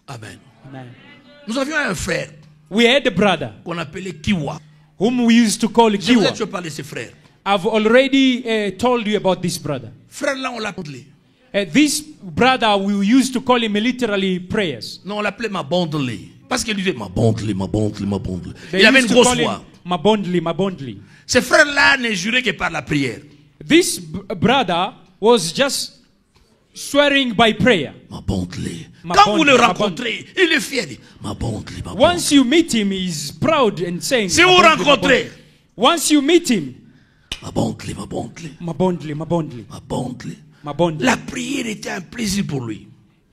Amen. Amen. Nous avions un frère We had a brother qu'on appelait Kiwa. whom we used to call Je vous ai Kiwa. déjà parlé de ce frère. I've already told you about this brother. Frère là, on l'appelait. This brother, we used to call him literally prayers. Non, on l'appelait ma bondley. Parce qu'il disait ma bondley, ma bondley, ma bondley. They Il avait used une to grosse call him voix. Ma bondly. Ce frère-là ne jurait que par la prière. This brother was just swearing by prayer. Ma bondley. Ma Quand vous bondley, le ma rencontrez, il est fier. Ma bondley, ma bondley. Once you meet him, he's proud and saying. Si vous rencontrez, once you meet him, ma bondley, ma bondley. ma bondley, ma bondley. Ma bondley. Ma bondley. La prière était un plaisir pour lui.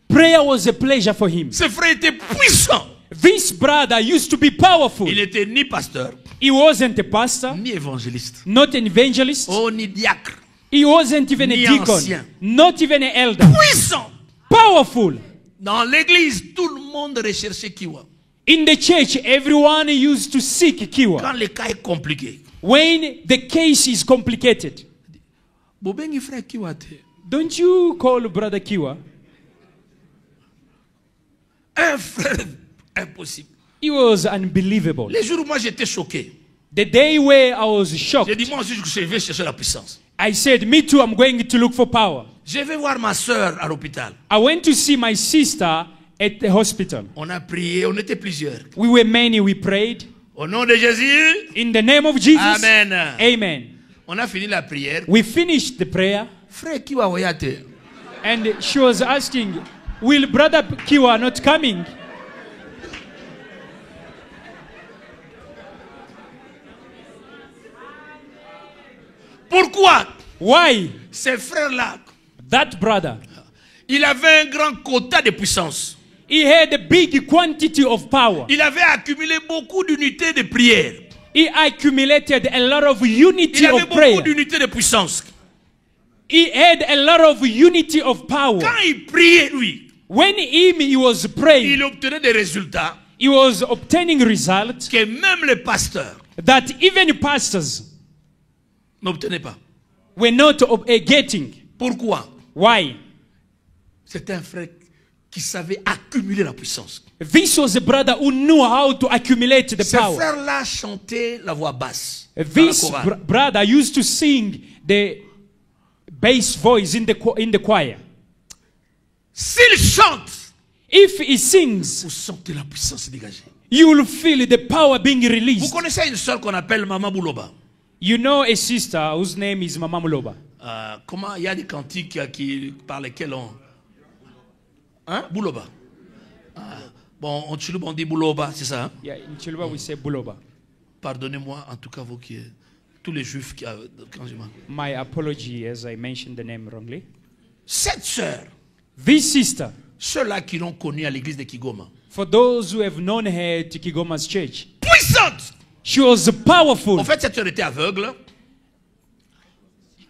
Prayer was a pleasure for him. Ce frère était puissant. This brother used to be powerful. Il n'était ni pasteur, He wasn't a pastor, ni évangéliste, not an evangelist. oh, ni diacre. He wasn't even a Ni deacon, ancien. not even an elder. Puissant. Powerful. Dans l'église, tout le monde recherchait Kiwa. In the church, everyone used to seek Kiwa. Quand le cas est compliqué, When the case is complicated, Bobengi frère Kiwa te. don't you call brother Kiwa? Un frère impossible. It was unbelievable. Les jours où moi j'étais choqué. The day where I was shocked. J'ai dit moi aussi je vais chercher la puissance. I said, me too, I'm going to look for power. Je vais voir ma soeur à l'hôpital. I went to see my sister at the hospital. On a prié, on était plusieurs. We were many, we prayed. Au nom de Jésus. In the name of Jesus. Amen. Amen. On a fini la prière. We finished the prayer. Frère Kiwa Oyate. And she was asking, will Brother Kiwa not coming? Pourquoi? Why? Ces frères-là, that brother, il avait un grand quota de puissance. He had a big quantity of power. Il avait accumulé beaucoup d'unités de prière. He accumulated a lot of unity Il avait of prayer. beaucoup d'unités de puissance. He had a lot of unity of power. Quand il priait, lui, when he was praying, il obtenait des résultats. He was obtaining results que même les pasteurs that even pastors n'obtenaient pas. Were not getting. Pourquoi? Why? C'était un frère qui savait accumuler la puissance. This was a brother who knew how to accumulate the power. Ce frère-là chantait la voix basse. This brother used to sing the bass voice in the choir. S'il chante, if he sings, vous sentez la puissance dégagée. You will feel the power being released. Vous connaissez une sœur qu'on appelle Mama Bouloba? You know a sister whose name is Mama Muloba. Comment il y a des cantiques par lesquels on... Hein? Bouloba. Bon, en Chiluba on dit Bouloba, c'est ça? Hein? Yeah, in Chiluba we say Bouloba. Pardonnez-moi, en tout cas vous qui... Tous les juifs qui... Quand je My apology as I mentioned the name wrongly. Cette sœur, this sister, ceux-là qui l'ont connue à l'église de Kigoma. For those who have known her at Kigoma's church. Puissante! She was powerful. En fait, cette sœur était aveugle.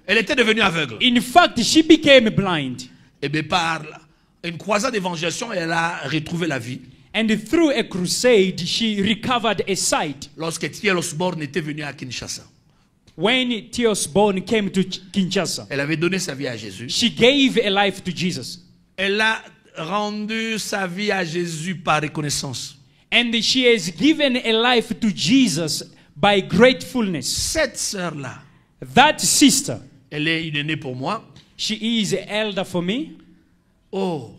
Elle était devenue aveugle. In fact, she became blind. Et bien par une croisade d'évangélisation, elle a retrouvé la vie. And through a crusade, she recovered a sight. Lorsque T.L. Osborne était venu à Kinshasa. When T.L. Osborne came to Kinshasa. Elle avait donné sa vie à Jésus. She gave a life to Jesus. Elle a rendu sa vie à Jésus par reconnaissance. And she has given a life to Jesus by gratefulness. Cette sœur-là, that sister, elle est une aînée pour moi. She is an elder for me. Oh,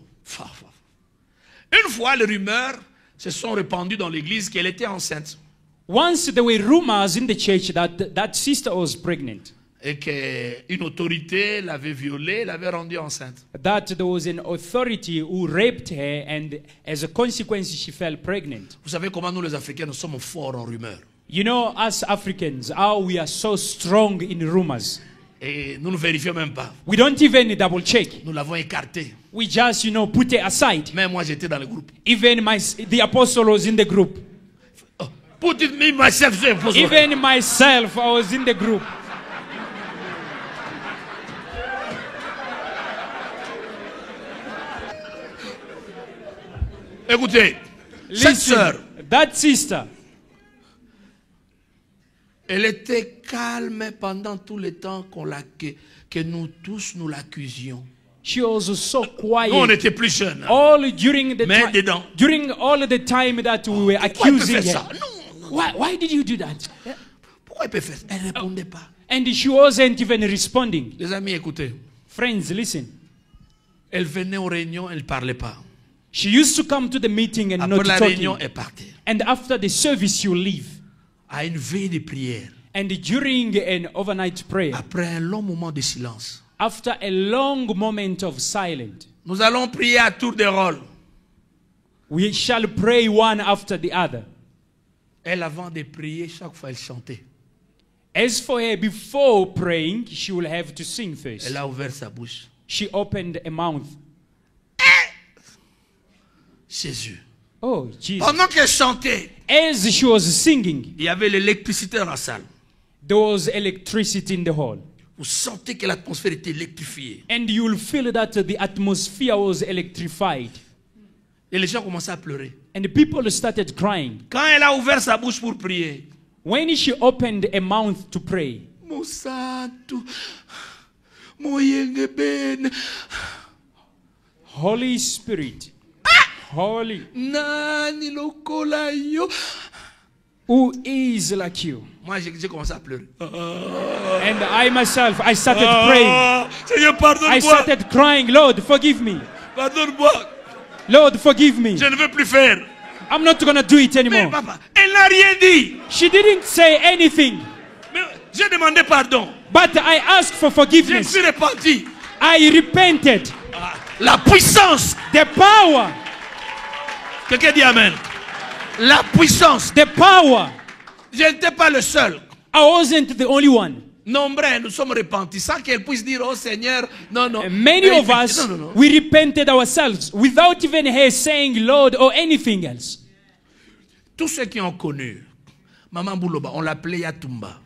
une fois les rumeurs se sont répandues dans l'église qu'elle était enceinte. Once there were rumors in the church that sister was pregnant. Et qu'une autorité l'avait violée, l'avait rendue enceinte. That there was an authority who raped her, and as a consequence she fell pregnant. Vous savez comment nous les Africains nous sommes forts en rumeurs. You know, us Africans, how we are so strong in rumors. Et nous ne vérifions même pas. We don't even double check. Nous l'avons écarté. We just, put it aside. Même moi j'étais dans le groupe. Even the apostle was in the group. Put it me myself. Even myself, I was in the group. Écoutez, cette sœur, that sister, elle était calme pendant tout le temps que nous tous nous l'accusions. She was so quiet. Nous, on était plus jeunes. All during the time, dedans. During all the time that we were accusing her. Non. Why did you do that? Pourquoi elle peut faire ça? Elle ne répondait pas. And she wasn't even responding. Les amis, écoutez. Friends, listen. Elle venait aux réunions, elle ne parlait pas. She used to come to the meeting and Après not la talking. réunion, elle partait. And after the service, you leave. À une veille de prière. And during an overnight prayer. Après un long moment de silence. After a long moment of silence. Nous allons prier à tour de rôle. We shall pray one after the other. Elle, avant de prier, chaque fois elle chantait. As for her, before praying, she will have to sing first. Elle a ouvert sa bouche. She opened a mouth. Jésus. Oh, Jesus. Pendant qu'elle chantait, as she was singing, il y avait l'électricité dans la salle. There was electricity in the hall. Vous sentez que l'atmosphère était électrifiée. And you will feel that the atmosphere was electrified. Et les gens commençaient à pleurer. And the people started crying. Quand elle a ouvert sa bouche pour prier, when she opened a mouth to pray, Mon santo, mon yengeben, Holy Spirit, holy. Nani lokola yo. Who is like you? Moi, j'ai commencé à pleurer. And I myself, I started praying. Seigneur, pardonne-moi. I started crying, Lord, forgive me. Pardonne-moi. Lord, forgive me. Je ne veux plus faire. I'm not going to do it Mais anymore. papa, elle n'a rien dit. She didn't say anything. Mais j'ai demandé pardon. But I asked for Je me forgiveness. suis repenti. I repented. La puissance. The power. Quelqu'un dit Amen. La puissance. The power. Je n'étais pas le seul. I wasn't the only one. Nombreux, nous sommes repentis sans qu'elle puisse dire oh Seigneur, non, non. Many of us, non, non, non. we repented ourselves without even her saying Lord or anything else. Tous ceux qui ont connu Maman Bouloba, on l'appelait Yatumba.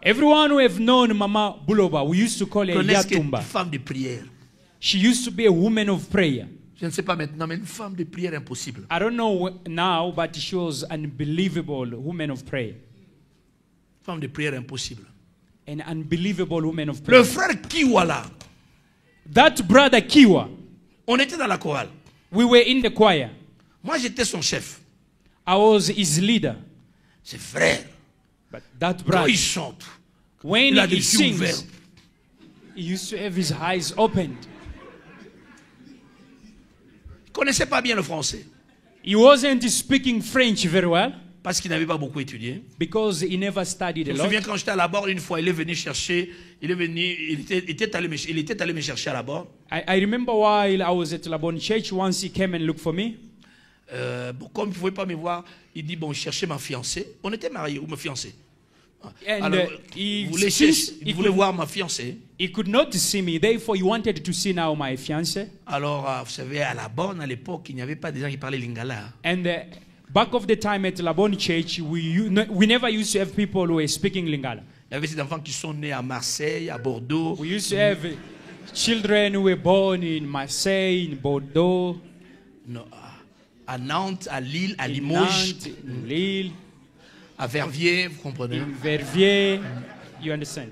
Everyone who have known Mama Buloba, we used to call her Connaissent qu'une Yatumba. femme de prière. She used to be a woman of prayer. Je ne sais pas maintenant, mais une femme de prière impossible. I don't know now, but she was an unbelievable woman of prayer. Femme de prière impossible. An unbelievable woman of prayer. Le frère Kiwala. That brother Kiwa, On était dans la chorale. we were in the choir. Moi, j'étais son chef. I was his leader. C'est frère. But that Quand brother, il chante, when il a he les yeux ouverts. sings, he used to have his eyes opened. Il ne connaissait pas bien le français. He wasn't speaking French very well Parce qu'il n'avait pas beaucoup étudié. because he never studied Je a me lot. souviens quand j'étais à la borne, une fois, il est venu chercher. Il était allé me chercher à la borne. I remember while I was at Labon Church, once he came and looked for me. Bon, comme il ne pouvait pas me voir, il dit bon, cherchez ma fiancée. On était mariés ou ma fiancée. And Alors, he, il voulait, since il voulait voir ma fiancée. he could not see me, therefore he wanted to see now my fiancée. Alors, vous savez, à la borne, à l'époque, il n'y avait pas des gens qui parlaient lingala. And back of the time at Labon Church, we never used to have people who were speaking Lingala. Il y avait ces enfants qui sont nés à Marseille, à Bordeaux. We used to have children who were born in Marseille, in Bordeaux, Non, à Nantes, à Lille, à in Limoges, Nantes, in Lille, à Verviers, vous comprenez. in Verviers. You understand?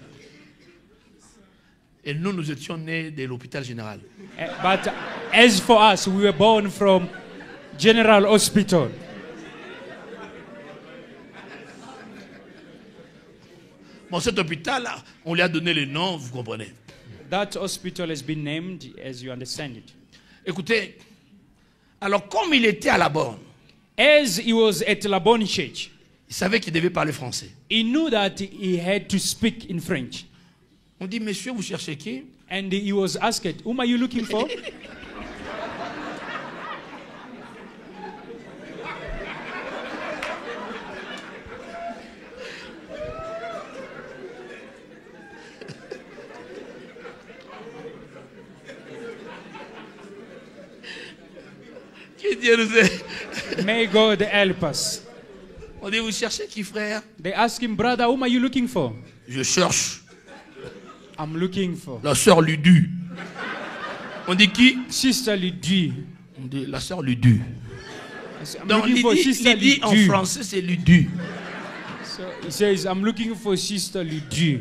Et nous, nous étions nés de l'hôpital général. But as for us, we were born from General Hospital. Bon, cet hôpital, on lui a donné le nom, vous comprenez. That hospital has been named, as you understand it. Écoutez, alors comme il était à la borne, As he was at Labon Church, il savait qu'il devait parler français. he knew that he had to speak in French. On dit, monsieur, vous cherchez qui? And he was asked, whom are you looking for? Que Dieu nous aide. May God help us. On dit, vous cherchez qui, frère? They asked him, brother, whom are you looking for? Je cherche I'm looking for la sœur Ludu. On dit qui? Sister Lydie. On dit la sœur Ludu. I'm Donc, looking for Lydie, Sister Lydie en Lydie. français, c'est Ludu. So he says, I'm looking for Sister Lydie.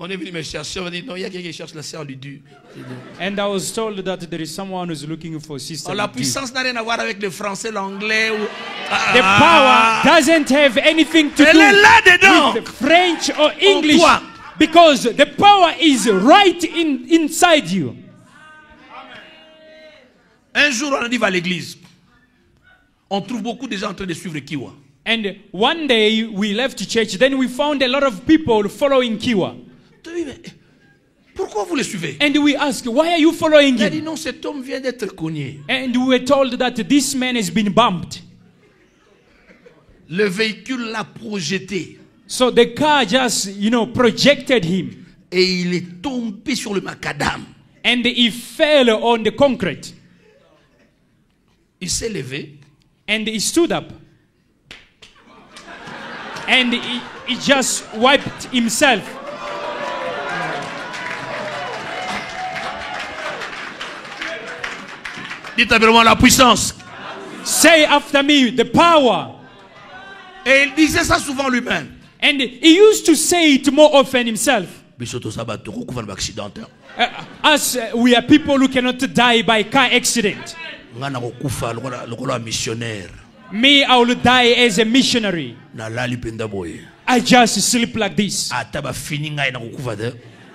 On est venu me chercher, on dit, non, il y a quelqu'un qui cherche la sœur Ludu. And I was told that there is someone who's looking for Sister Oh, la Lydie. puissance n'a rien à voir avec le français, l'anglais. Ou... The power doesn't have anything to Elle do est là dedans. with French or English toi. because the power is right inside you. Un jour, on a dit, va à l'église. On trouve beaucoup de gens en train de suivre Kiwa. And one day we left church, then we found a lot of people following Kiwa. Tu dis, mais pourquoi vous le suivez? And we asked, why are you following Il a dit, him? non, cet homme vient d'être cogné. And we were told that this man has been bumped. Le véhicule l'a projeté. So the car just, projected him. Et il est tombé sur le macadam. And he fell on the concrete. Il s'est levé. And he stood up. And he just wiped himself. Dites avec moi la puissance. Say after me, the power. Et il disait ça souvent lui-même. And he used to say it more often himself. Us, we are people who cannot die by car accident. Me, I will die as a missionary. I just sleep like this.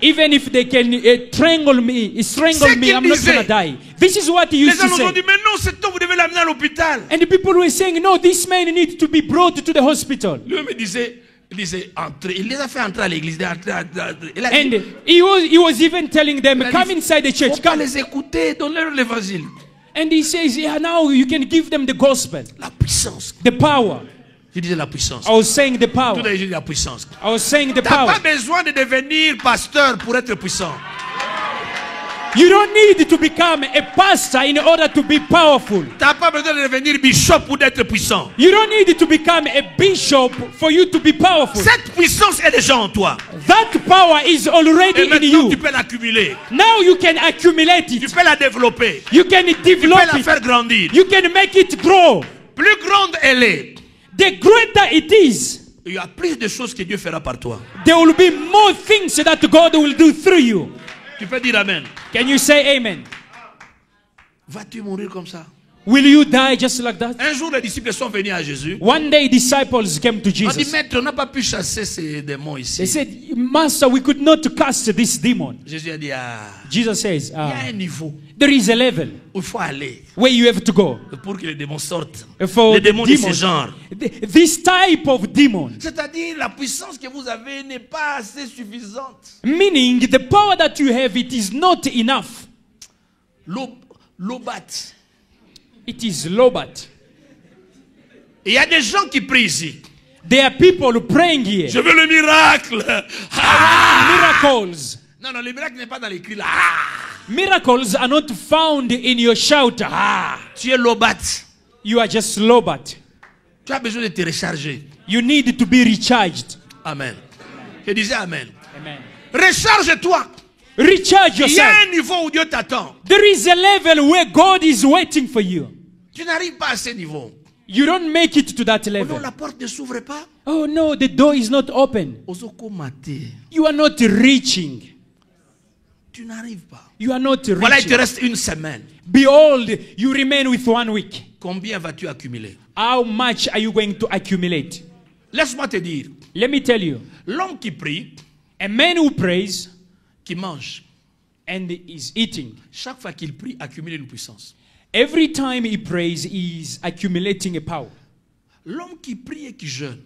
Even if they can strangle me, I'm not going to die. This is what he used to say. And the people were saying, no, this man needs to be brought to the hospital. And he was even telling them, come inside the church. Come. And he says, yeah, now you can give them the gospel. The power. Je disais la puissance. I was saying the power. Tout à l'heure, je dis la puissance. I was saying the power. power. Tu n'as pas besoin de devenir pasteur pour être puissant. You don't need to become a pastor in order to be powerful. Tu n'as pas besoin de devenir bishop pour être puissant. You don't need to become a bishop for you to be powerful. Cette puissance est déjà en toi. That power is already in you. Tu peux l'accumuler. Now you can accumulate it. Tu peux la développer. You can develop tu peux la faire grandir. You can make it grow. Plus grande elle est, the greater it is, il y a plus de choses que Dieu fera par toi. There will be more things that God will do through you. Tu peux dire amen. Can you say amen? Vas-tu mourir comme ça? Will you die just like that? Un jour, les disciples sont venus à Jésus. One day, disciples came to Jesus. On dit, maître, on n'a pas pu chasser ces démons ici. They said, Master, we could not cast this demon. Jésus a dit, Jesus says, il y a un niveau. There is a level où il faut aller. Where you have to go. Pour que les démons sortent. For les démons de ce genre. This type of demon. C'est-à-dire, la puissance que vous avez n'est pas assez suffisante. Meaning, the power that you have, it is not enough. Lobat. It is lobat. Il y a des gens qui prient ici. There are people praying here. Je veux le miracle. Miracles. Non, le miracle n'est pas dans les cris là. Miracles are not found in your shout. Tu es lobat. You are just lobat. Tu as besoin de te recharger. You need to be recharged. Amen. Je disais amen. Amen. Recharge-toi. Recharge yourself. Il y a un niveau où Dieu t'attend. There is a level where God is waiting for you. Tu n'arrives pas à ce niveau. You don't make it to that level. Oh non, la porte ne s'ouvre pas. Oh no, the door is not open. You are not reaching. Tu n'arrives pas. You are not reaching. Voilà, il te reste une semaine. Behold, you remain with 1 week. Combien vas-tu accumuler? How much are you going to accumulate? Laisse-moi te dire. Let me tell you. L'homme qui prie, a man who prays, qui mange, and is eating. Chaque fois qu'il prie, accumule une puissance. Every time he prays, he is accumulating a power. L'homme qui prie et qui jeûne,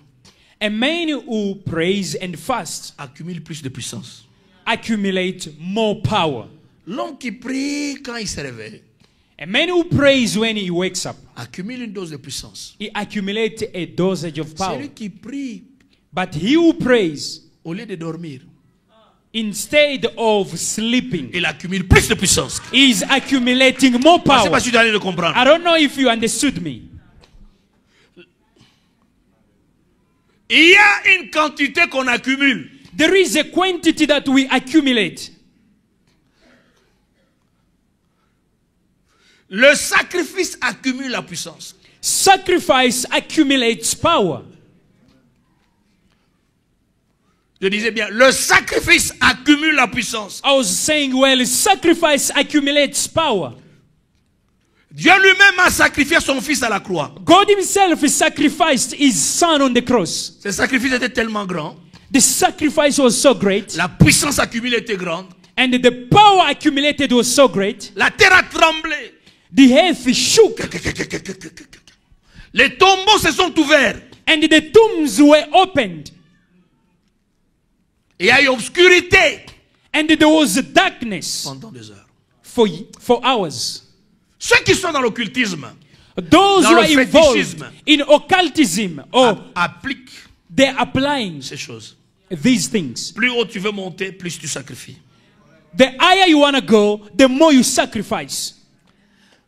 a man who prays and fasts, accumule plus de puissance. Accumulate more power. L'homme qui prie quand il se réveille, a man who prays when he wakes up, accumule une dose de puissance. He accumulates a dosage of power. Celui qui prie, but he who prays, au lieu de dormir, instead of sleeping, il accumule plus de puissance. He is accumulating more power. Je sais pas si tu allais le comprendre. I don't know if you understood me. Il y a une quantité qu'on accumule. There is a quantity that we accumulate. Le sacrifice accumule la puissance. Sacrifice accumulates power. Je disais bien, le sacrifice accumule la puissance. I was saying, well, sacrifice accumulates power. Dieu lui-même a sacrifié son fils à la croix. God himself sacrificed his son on the cross. Ce sacrifice était tellement grand. The sacrifice was so great. La puissance accumulée était grande. And the power accumulated was so great. La terre a tremblé. The earth shook. Les tombeaux se sont ouverts. And the tombs were opened. Et il y a eu obscurité. And there was darkness. Pendant des heures. For hours. Ceux qui sont dans l'occultisme, those who are involved in occultism, appliquent they're applying ces choses. These things. Plus haut tu veux monter, plus tu sacrifies. The higher you want to go, the more you sacrifice.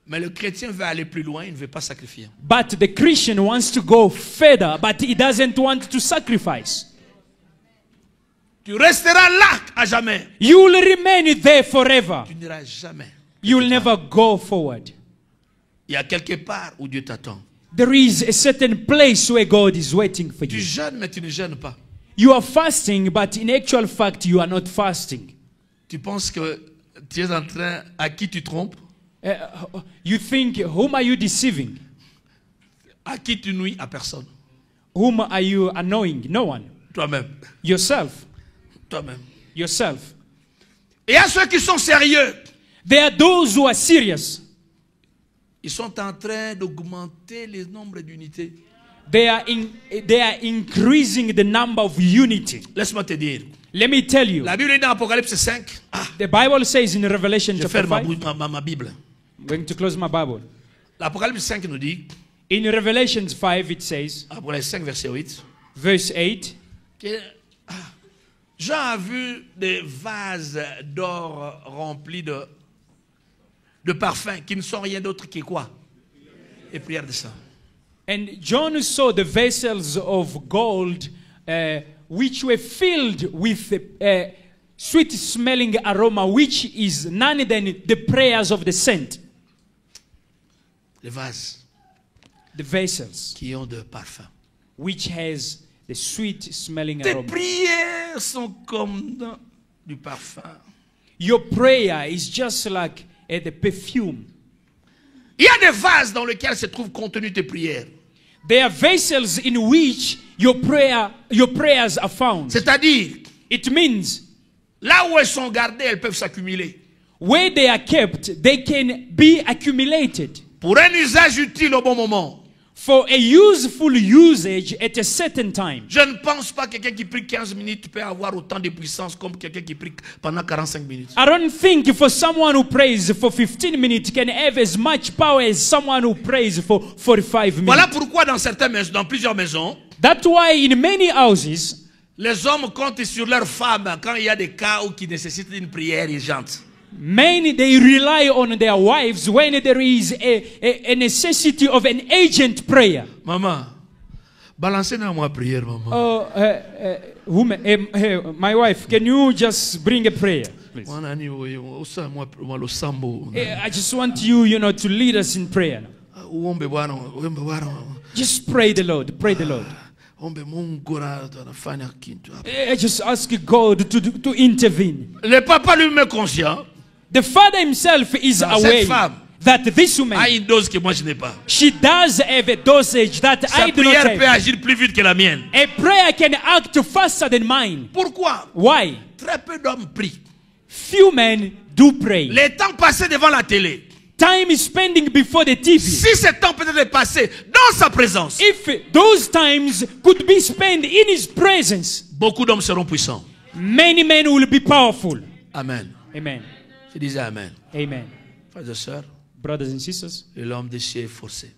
Mais le chrétien veut aller plus loin, il ne veut pas sacrifier. But the Christian wants to go further, but he doesn't want to sacrifice. Tu resteras là à jamais. You will remain there forever. Tu n'iras jamais. You will never go forward. Il y a quelque part où Dieu t'attend. There is a certain place where God is waiting for Tu you. jeûnes, mais tu ne jeûnes pas. you are fasting, but in actual fact, you are not fasting. Tu penses que tu es en train, à qui tu trompes? You think, whom are you deceiving? À qui tu nuis? À personne. Whom are you annoying? No one. Toi-même. Yourself. Toi-même. Yourself. Et à ceux qui sont sérieux. There are those who are serious. Ils sont en train d'augmenter le nombre d'unités. They are increasing the number of unity. Laisse-moi te dire. Let me tell you. La Bible est dans Apocalypse 5. The Bible says in Revelation Je chapter ferme 5. ma Bible. I'm going to close my Bible. L'Apocalypse 5 nous dit. In Revelation 5 it says. Apocalypse 5 verset 8. Verse 8. Que, Jean a vu des vases d'or remplis de parfums qui ne sont rien d'autre que quoi? Et prières de sang. And John saw the vessels of gold which were filled with sweet-smelling aroma, which is none than the prayers of the saint. Les vases. The vessels. Qui ont de parfum. Which has the sweet-smelling Tes aroma. prières sont comme du parfum. Your prayer is just like the perfume. Il y a des vases dans lesquels se trouvent contenues tes prières. There are vessels in which your prayers are found. C'est-à-dire, it means là où elles sont gardées, elles peuvent s'accumuler. Where they are kept, they can be accumulated. Pour un usage utile au bon moment. For a useful usage at a certain time. Je ne pense pas que quelqu'un qui prie 15 minutes peut avoir autant de puissance comme quelqu'un qui prie pendant 45 minutes. I don't think for someone who prays for 15 minutes can have as much power as someone who prays for 45 minutes. Voilà pourquoi dans plusieurs maisons, that's why in many houses, les hommes comptent sur leurs femmes quand il y a des cas qui nécessitent une prière urgente. Many, they rely on their wives when there is a necessity of an urgent prayer. Maman, balancez-moi prière, maman. My wife, can you just bring a prayer, please? I just want you, to lead us in prayer. Just pray the Lord, pray the Lord. I just ask God to intervene. Le papa lui-même est conscient. The father himself is aware that this woman a une dose que moi je n'ai pas. She does have a dosage that I do not have. Sa prière peut agir plus vite que la mienne. A prayer can act faster than mine. Pourquoi? Why? Très peu d'hommes prient. Few men do pray. Les temps passés devant la télé. Time is spending before the TV. Si ce temps peut être passé dans sa présence. If those times could be spent in his presence. Beaucoup d'hommes seront puissants. Many men will be powerful. Amen. Amen. Je disais amen. Amen. Frères et sœurs, brothers and sisters, l'homme de Dieu est forcé.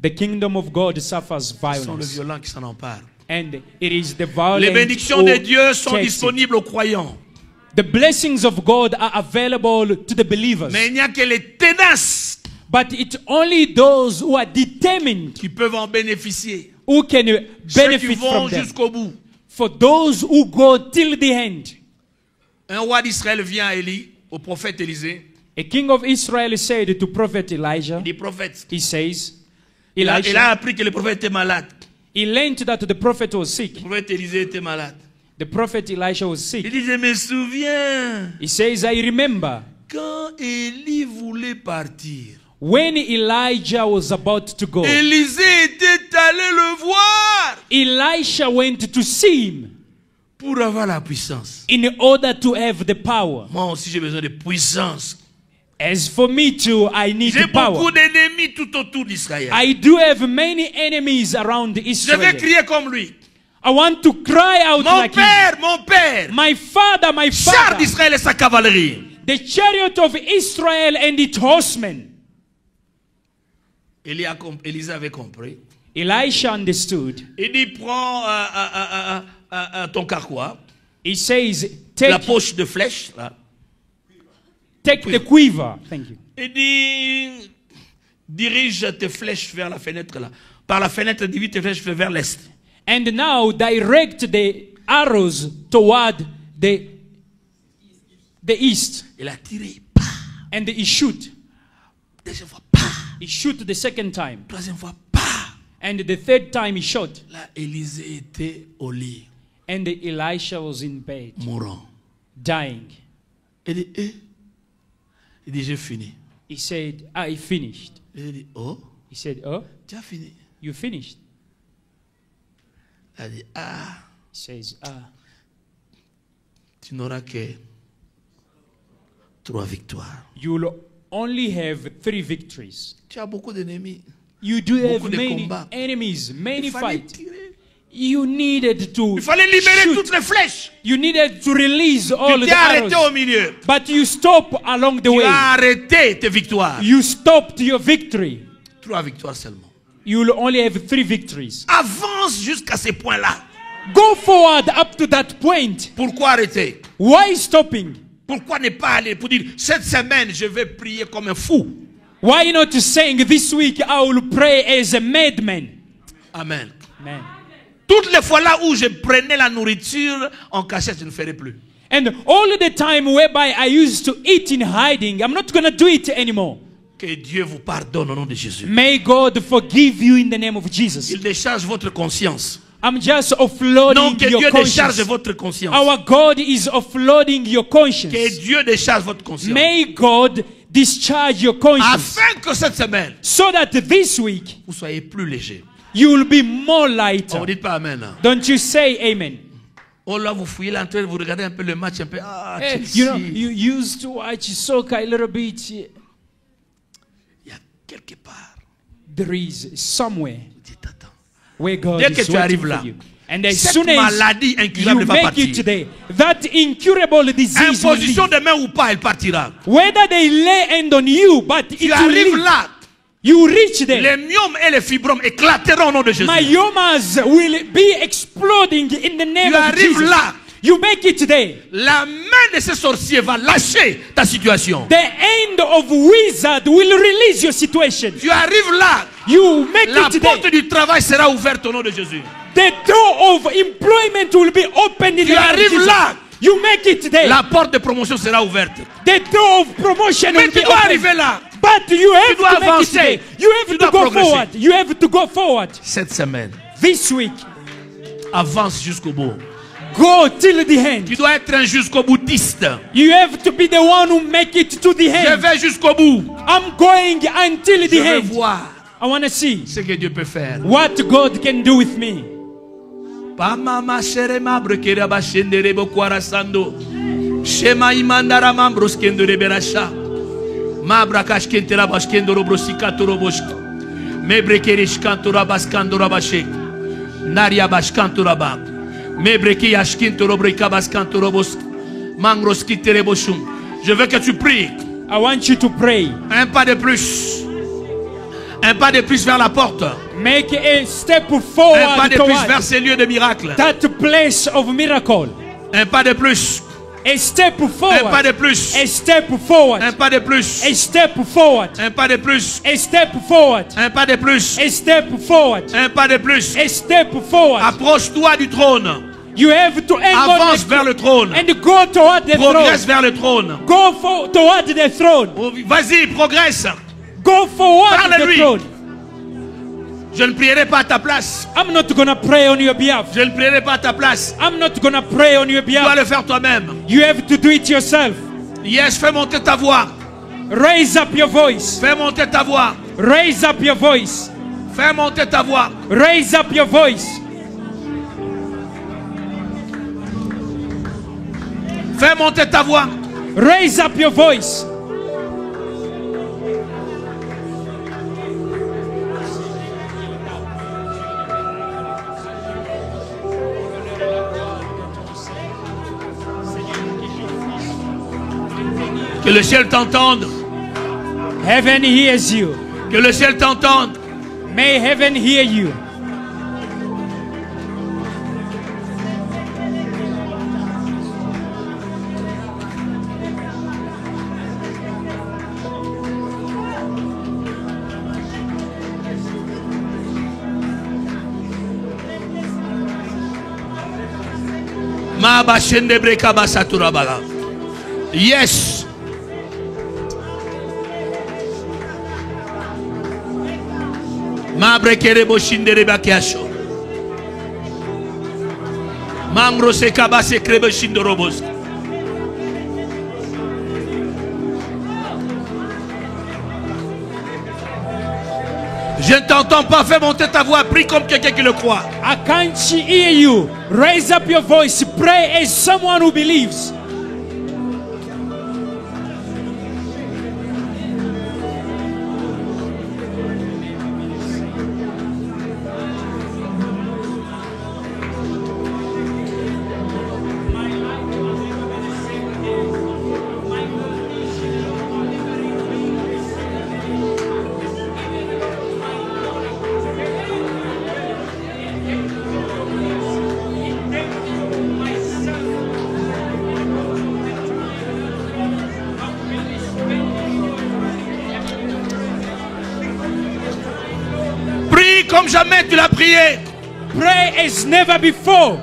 The kingdom of God suffers violence. Ce sont les violents qui s'en emparent. And it is the violent. Les bénédictions de Dieu sont disponibles aux croyants. The blessings of God are available to the believers. Mais il n'y a que les ténaces. But it's only those who are determined qui peuvent en bénéficier. Who can benefit Ceux qui vont from them. Jusqu'au bout. For those who go till the end. Un roi d'Israël vient à Élie, au prophète Élisée. A king of Israel said to prophet Elijah. Il dit prophète. He says, il a appris que le prophète était malade. He learned that the prophet was sick. Le prophète Élisée était malade. The prophet Elisha was sick. Il dit, je me souviens. He says, I remember. Quand Élie voulait partir. When Elijah was about to go. Élisée était allé le voir. Elisha went to see him. Pour avoir la puissance. In order to have the power. Moi aussi j'ai besoin de puissance. As for me too, I need J'ai power. beaucoup d'ennemis tout autour d'Israël. I do have many enemies around Israel. Je vais crier comme lui. I want to cry out like him. Mon père. My father, my father. Char d'Israël et sa cavalerie. The chariot of Israel and its horsemen. Élisée avait compris. Elisha understood. Il dit prends ton carquois. He says, la poche de flèche là. Take the quiver. Thank you. Il dit dirige tes flèches vers la fenêtre là. Par la fenêtre dirige tes flèches vers l'est. And now direct the arrows toward the east. Il a tiré. And he shoot. Deuxième fois. He shoot the second time. Troisième fois. And the third time he shot. Là, Élisée était au lit. And Elisha was in bed, mourant. dying. Il dit, j'ai fini. He said, I finished. Il dit, oh, He said, oh, tu as fini. you finished? Il dit, ah, He says, tu n'auras que 3 victoires. you'll only have 3 victories. Tu as beaucoup d'ennemis. You do have Beaucoup de many combats. enemies, many Il fallait fights. tirer. You needed to Il fallait libérer shoot. toutes les flèches. You needed to release all Tu the t'es arrêté arrows. au milieu. But you stop along the Tu way. as arrêté tes victoires. You stopped your victory. 3 victoires seulement. You'll only have 3 victories. Avance jusqu'à ce point-là. Go forward up to that point. Pourquoi arrêter? Why stopping? Pourquoi ne pas aller pour dire, cette semaine, je vais prier comme un fou? Why not saying this week I will pray as a madman? Amen. Man. Toutes les fois là où je prenais la nourriture en cachette, je ne ferai plus. And all the time whereby I used to eat in hiding, I'm not going to do it anymore. Que Dieu vous pardonne au nom de Jésus. May God forgive you in the name of Jesus. Il décharge votre conscience. I'm just offloading Non, que your Dieu décharge conscience. votre conscience. Our God is offloading your conscience. Que Dieu décharge votre conscience. May God discharge your conscience Afin que cette semaine, so that this week vous soyez plus léger. you will be more lighter. On ne dit pas Amen. Don't you say amen? Oh là, vous fouillez l'entrée, vous regardez un peu le match, un peu. Ah, Chelsea. You know, you used to watch soccer a little bit. Il y a quelque part. There is somewhere Dites, attends. where God Dès que is tu waiting arrives for là, you. And as cette soon as maladie incurable you va make partir. it today, that incurable disease will Imposition leave. de main ou pas, elle partira. Whether they lay hand on you, but it Tu will arrives leave. là, You reach there. les myomes et les fibromes éclateront au nom de Jésus. Myomas will be exploding in the name Tu of arrives Jesus. là. You make it today. La main de ce sorcier va lâcher ta situation. The end of wizard will release your situation. Tu arrives là, You make la it porte today. du travail sera ouverte au nom de Jésus. The door of employment will be opened in Tu the name of arrives Jesus. là, You make it today. la porte de promotion sera ouverte. The door of promotion Mais will tu be dois opened. arriver là. But you have dois to make it avancer. today. You have Tu to dois go progresser. forward. You have to go forward. Cette semaine, This week, avance jusqu'au bout. go till the end. Tu dois être un jusqu'au boutiste. You have to be the one who make it to the Je end. vais jusqu'au bout. I'm going until Je the veux end. voir I want to see ce que Dieu peut faire. what God can do with me. Pamama shere mabre kera bashendere bokwara sando. Shema imandara mambros kendere berasha. Mabra kashkentera bashkendoro brosikatoro boshk. Mebre kerish kantora baskandora bashek. Naria bashkantora ba. Mebre ki yashkintoro breka baskantoro bosk. Mangros kitere boshum. Je veux que tu pries. I want you to pray. Un pas de plus. Un pas de plus vers la porte. Make a step Un pas forward de plus vers toward ces lieux de miracles. that place of miracle. Un pas de plus. A step Un pas forward. de plus. A step forward. Un pas de plus. A step forward. Un pas de plus. A step forward. Un pas de plus. A step forward. Un pas de plus. A step forward. Approche-toi du trône. You have to hang Avance on vers le trône. and go toward the Progresse throne. vers le trône. Go toward the throne. Oh, vas-y, progresse. Go forward the Parle-lui. throne. Je ne prierai pas à ta place. I'm not gonna pray on your behalf. Je ne prierai pas à ta place. I'm not gonna pray on your Tu dois behalf. le faire toi-même. You have to do it yourself. Yes, fais monter ta voix. Raise up your voice. Fais monter ta voix. Raise up your voice. Fais monter ta voix. Raise up your voice. Fais monter ta voix. Raise up your voice. Que le ciel t'entende. Heaven hears you. Que le ciel t'entende. May heaven hear you. Yes. Mangro se kaba se krebe shindorobos. Je ne t'entends pas, fais monter ta voix, prie comme quelqu'un qui le croit. I can't hear you. Raise up your voice, pray as someone who believes. Comme jamais tu l'as prié. Pray as never before.